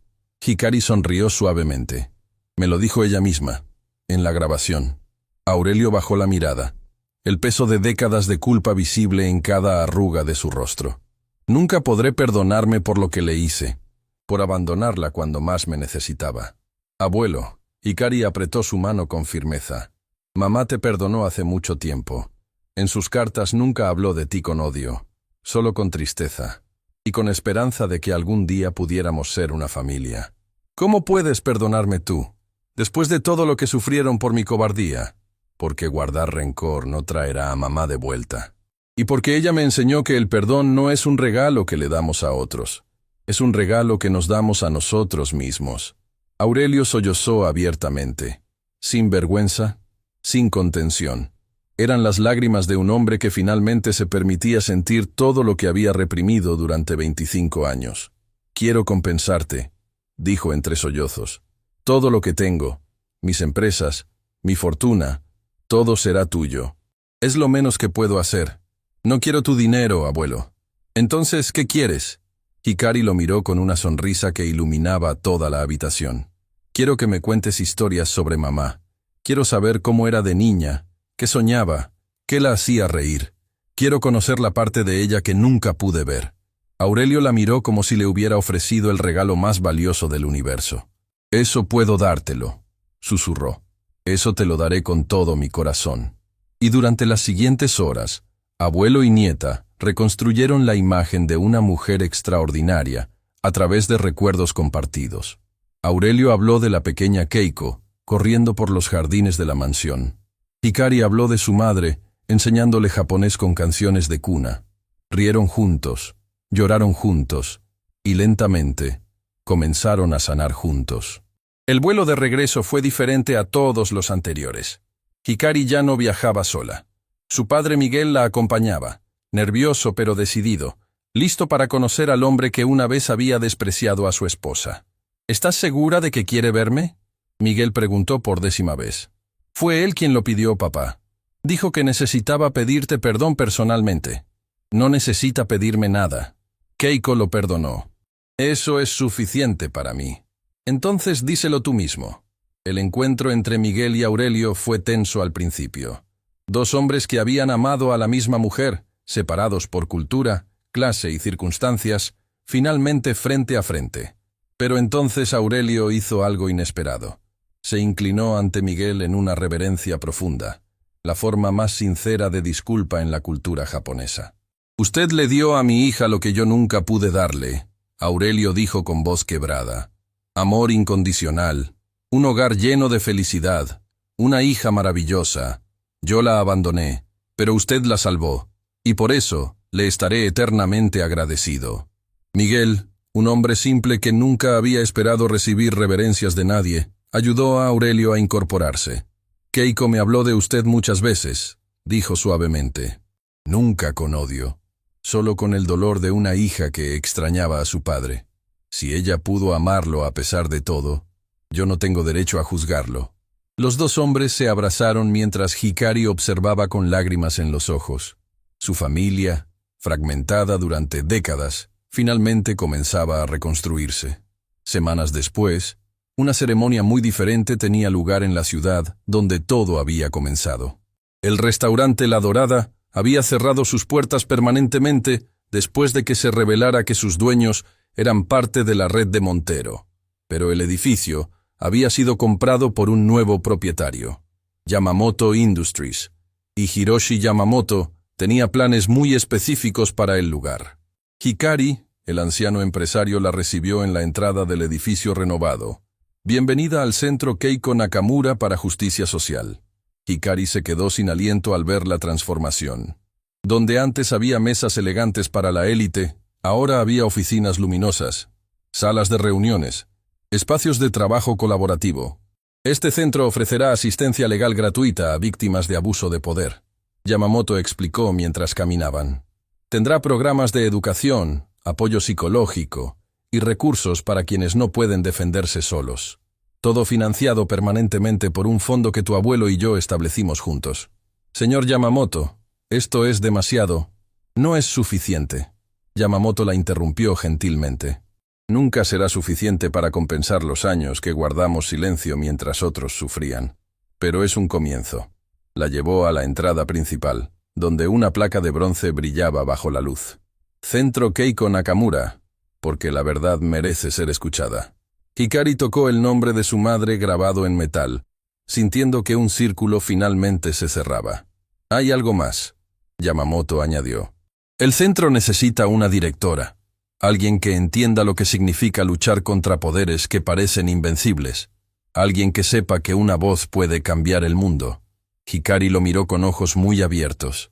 Hikari sonrió suavemente. Me lo dijo ella misma, en la grabación. Aurelio bajó la mirada, el peso de décadas de culpa visible en cada arruga de su rostro. Nunca podré perdonarme por lo que le hice, por abandonarla cuando más me necesitaba. Abuelo, Hikari apretó su mano con firmeza. Mamá te perdonó hace mucho tiempo. En sus cartas nunca habló de ti con odio, solo con tristeza, y con esperanza de que algún día pudiéramos ser una familia. ¿Cómo puedes perdonarme tú, después de todo lo que sufrieron por mi cobardía? Porque guardar rencor no traerá a mamá de vuelta. Y porque ella me enseñó que el perdón no es un regalo que le damos a otros, es un regalo que nos damos a nosotros mismos. Aurelio sollozó abiertamente, sin vergüenza, sin contención. Eran las lágrimas de un hombre que finalmente se permitía sentir todo lo que había reprimido durante 25 años. Quiero compensarte, dijo entre sollozos. Todo lo que tengo, mis empresas, mi fortuna, todo será tuyo. Es lo menos que puedo hacer. No quiero tu dinero, abuelo. Entonces, ¿qué quieres? Hikari lo miró con una sonrisa que iluminaba toda la habitación. Quiero que me cuentes historias sobre mamá. Quiero saber cómo era de niña, qué soñaba, qué la hacía reír. Quiero conocer la parte de ella que nunca pude ver. Aurelio la miró como si le hubiera ofrecido el regalo más valioso del universo. Eso puedo dártelo, susurró. Eso te lo daré con todo mi corazón. Y durante las siguientes horas, abuelo y nieta reconstruyeron la imagen de una mujer extraordinaria a través de recuerdos compartidos. Aurelio habló de la pequeña Keiko, corriendo por los jardines de la mansión. Hikari habló de su madre, enseñándole japonés con canciones de cuna. Rieron juntos, lloraron juntos, y lentamente comenzaron a sanar juntos. El vuelo de regreso fue diferente a todos los anteriores. Hikari ya no viajaba sola. Su padre Miguel la acompañaba, nervioso pero decidido, listo para conocer al hombre que una vez había despreciado a su esposa. ¿Estás segura de que quiere verme? Miguel preguntó por 10ª vez. Fue él quien lo pidió, papá. Dijo que necesitaba pedirte perdón personalmente. No necesita pedirme nada. Keiko lo perdonó. Eso es suficiente para mí. Entonces díselo tú mismo. El encuentro entre Miguel y Aurelio fue tenso al principio. Dos hombres que habían amado a la misma mujer, separados por cultura, clase y circunstancias, finalmente frente a frente. Pero entonces Aurelio hizo algo inesperado. Se inclinó ante Miguel en una reverencia profunda, la forma más sincera de disculpa en la cultura japonesa. Usted le dio a mi hija lo que yo nunca pude darle, Aurelio dijo con voz quebrada. Amor incondicional, un hogar lleno de felicidad, una hija maravillosa. Yo la abandoné, pero usted la salvó, y por eso le estaré eternamente agradecido. Miguel, un hombre simple que nunca había esperado recibir reverencias de nadie, ayudó a Aurelio a incorporarse. Keiko me habló de usted muchas veces, dijo suavemente. Nunca con odio, solo con el dolor de una hija que extrañaba a su padre. Si ella pudo amarlo a pesar de todo, yo no tengo derecho a juzgarlo. Los dos hombres se abrazaron mientras Hikari observaba con lágrimas en los ojos. Su familia, fragmentada durante décadas, finalmente comenzaba a reconstruirse. Semanas después, una ceremonia muy diferente tenía lugar en la ciudad donde todo había comenzado. El restaurante La Dorada había cerrado sus puertas permanentemente después de que se revelara que sus dueños eran parte de la red de Montero, pero el edificio había sido comprado por un nuevo propietario, Yamamoto Industries, y Hiroshi Yamamoto tenía planes muy específicos para el lugar. Hikari, el anciano empresario, la recibió en la entrada del edificio renovado. Bienvenida al Centro Keiko Nakamura para Justicia Social. Hikari se quedó sin aliento al ver la transformación. Donde antes había mesas elegantes para la élite, ahora había oficinas luminosas, salas de reuniones, espacios de trabajo colaborativo. Este centro ofrecerá asistencia legal gratuita a víctimas de abuso de poder, Yamamoto explicó mientras caminaban. Tendrá programas de educación, apoyo psicológico y recursos para quienes no pueden defenderse solos. Todo financiado permanentemente por un fondo que tu abuelo y yo establecimos juntos. Señor Yamamoto, esto es demasiado. No es suficiente. Yamamoto la interrumpió gentilmente. Nunca será suficiente para compensar los años que guardamos silencio mientras otros sufrían. Pero es un comienzo. La llevó a la entrada principal, donde una placa de bronce brillaba bajo la luz. Centro Keiko Nakamura, porque la verdad merece ser escuchada. Hikari tocó el nombre de su madre grabado en metal, sintiendo que un círculo finalmente se cerraba. Hay algo más, Yamamoto añadió. El centro necesita una directora, alguien que entienda lo que significa luchar contra poderes que parecen invencibles, alguien que sepa que una voz puede cambiar el mundo. Hikari lo miró con ojos muy abiertos.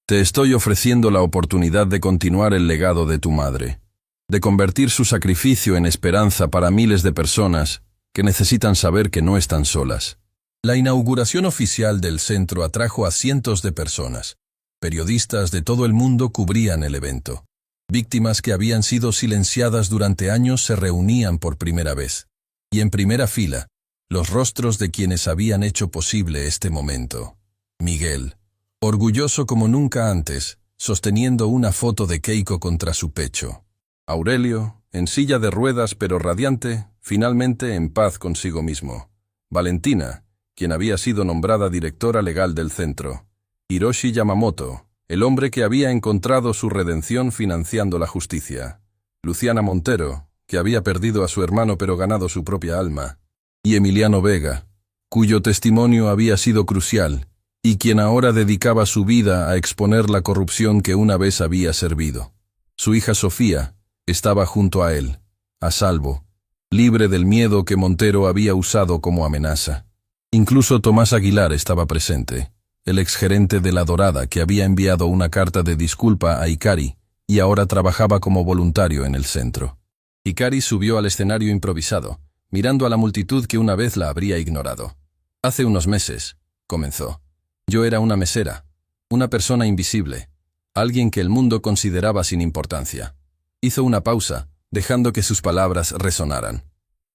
Te estoy ofreciendo la oportunidad de continuar el legado de tu madre, de convertir su sacrificio en esperanza para miles de personas que necesitan saber que no están solas. La inauguración oficial del centro atrajo a cientos de personas. Periodistas de todo el mundo cubrían el evento. Víctimas que habían sido silenciadas durante años se reunían por primera vez. Y en primera fila, los rostros de quienes habían hecho posible este momento. Miguel, orgulloso como nunca antes, sosteniendo una foto de Keiko contra su pecho. Aurelio, en silla de ruedas pero radiante, finalmente en paz consigo mismo. Valentina, quien había sido nombrada directora legal del centro. Hiroshi Yamamoto, el hombre que había encontrado su redención financiando la justicia. Luciana Montero, que había perdido a su hermano pero ganado su propia alma. Y Emiliano Vega, cuyo testimonio había sido crucial, y quien ahora dedicaba su vida a exponer la corrupción que una vez había servido. Su hija Sofía estaba junto a él, a salvo, libre del miedo que Montero había usado como amenaza. Incluso Tomás Aguilar estaba presente, el exgerente de La Dorada que había enviado una carta de disculpa a Hikari y ahora trabajaba como voluntario en el centro. Hikari subió al escenario improvisado, mirando a la multitud que una vez la habría ignorado. Hace unos meses, comenzó. Yo era una mesera, una persona invisible, alguien que el mundo consideraba sin importancia. Hizo una pausa, dejando que sus palabras resonaran.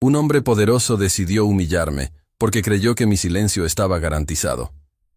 Un hombre poderoso decidió humillarme, porque creyó que mi silencio estaba garantizado,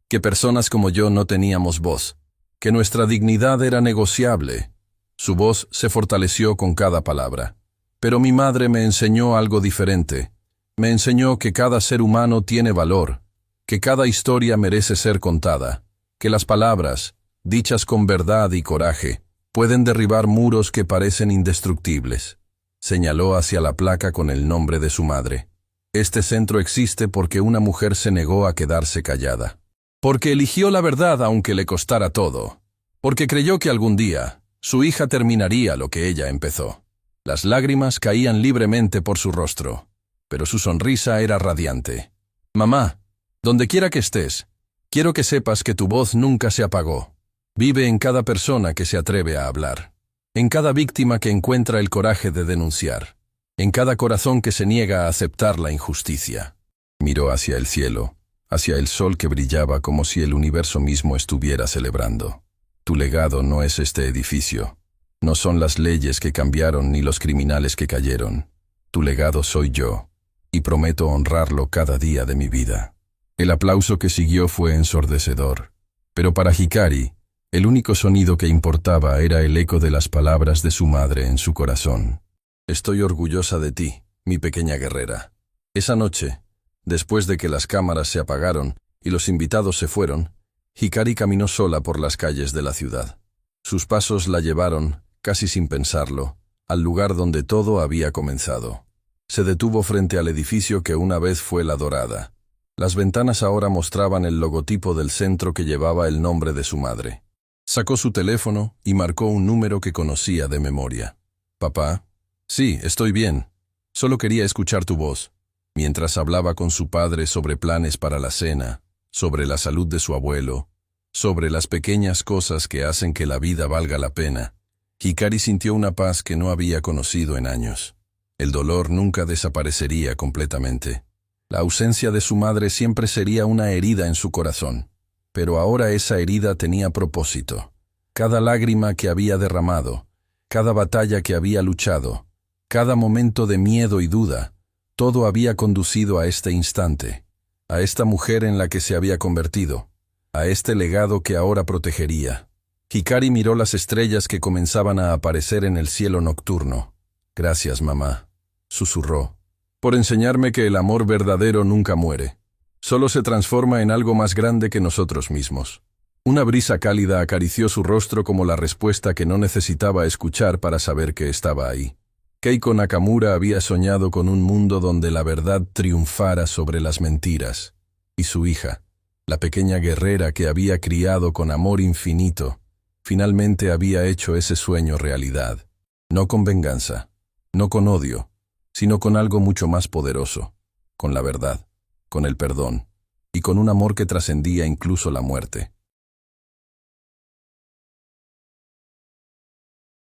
que personas como yo no teníamos voz, que nuestra dignidad era negociable. Su voz se fortaleció con cada palabra. Pero mi madre me enseñó algo diferente. Me enseñó que cada ser humano tiene valor, que cada historia merece ser contada, que las palabras, dichas con verdad y coraje, pueden derribar muros que parecen indestructibles. Señaló hacia la placa con el nombre de su madre. Este centro existe porque una mujer se negó a quedarse callada. Porque eligió la verdad aunque le costara todo. Porque creyó que algún día su hija terminaría lo que ella empezó. Las lágrimas caían libremente por su rostro, pero su sonrisa era radiante. Mamá, donde quiera que estés, quiero que sepas que tu voz nunca se apagó. Vive en cada persona que se atreve a hablar, en cada víctima que encuentra el coraje de denunciar, en cada corazón que se niega a aceptar la injusticia. Miró hacia el cielo, hacia el sol que brillaba como si el universo mismo estuviera celebrando. Tu legado no es este edificio. No son las leyes que cambiaron ni los criminales que cayeron. Tu legado soy yo, y prometo honrarlo cada día de mi vida. El aplauso que siguió fue ensordecedor, pero para Hikari, el único sonido que importaba era el eco de las palabras de su madre en su corazón. Estoy orgullosa de ti, mi pequeña guerrera. Esa noche, después de que las cámaras se apagaron y los invitados se fueron, Hikari caminó sola por las calles de la ciudad. Sus pasos la llevaron, casi sin pensarlo, al lugar donde todo había comenzado. Se detuvo frente al edificio que una vez fue La Dorada. Las ventanas ahora mostraban el logotipo del centro que llevaba el nombre de su madre. Sacó su teléfono y marcó un número que conocía de memoria. «Papá». «Sí, estoy bien. Solo quería escuchar tu voz». Mientras hablaba con su padre sobre planes para la cena, sobre la salud de su abuelo, sobre las pequeñas cosas que hacen que la vida valga la pena, Hikari sintió una paz que no había conocido en años. El dolor nunca desaparecería completamente. La ausencia de su madre siempre sería una herida en su corazón, pero ahora esa herida tenía propósito. Cada lágrima que había derramado, cada batalla que había luchado, cada momento de miedo y duda, todo había conducido a este instante. a esta mujer en la que se había convertido, a este legado que ahora protegería. Hikari miró las estrellas que comenzaban a aparecer en el cielo nocturno. «Gracias, mamá», susurró, «por enseñarme que el amor verdadero nunca muere. Solo se transforma en algo más grande que nosotros mismos». Una brisa cálida acarició su rostro como la respuesta que no necesitaba escuchar para saber que estaba ahí. Keiko Nakamura había soñado con un mundo donde la verdad triunfara sobre las mentiras. Y su hija, la pequeña guerrera que había criado con amor infinito, finalmente había hecho ese sueño realidad. No con venganza, no con odio, sino con algo mucho más poderoso, con la verdad, con el perdón, y con un amor que trascendía incluso la muerte.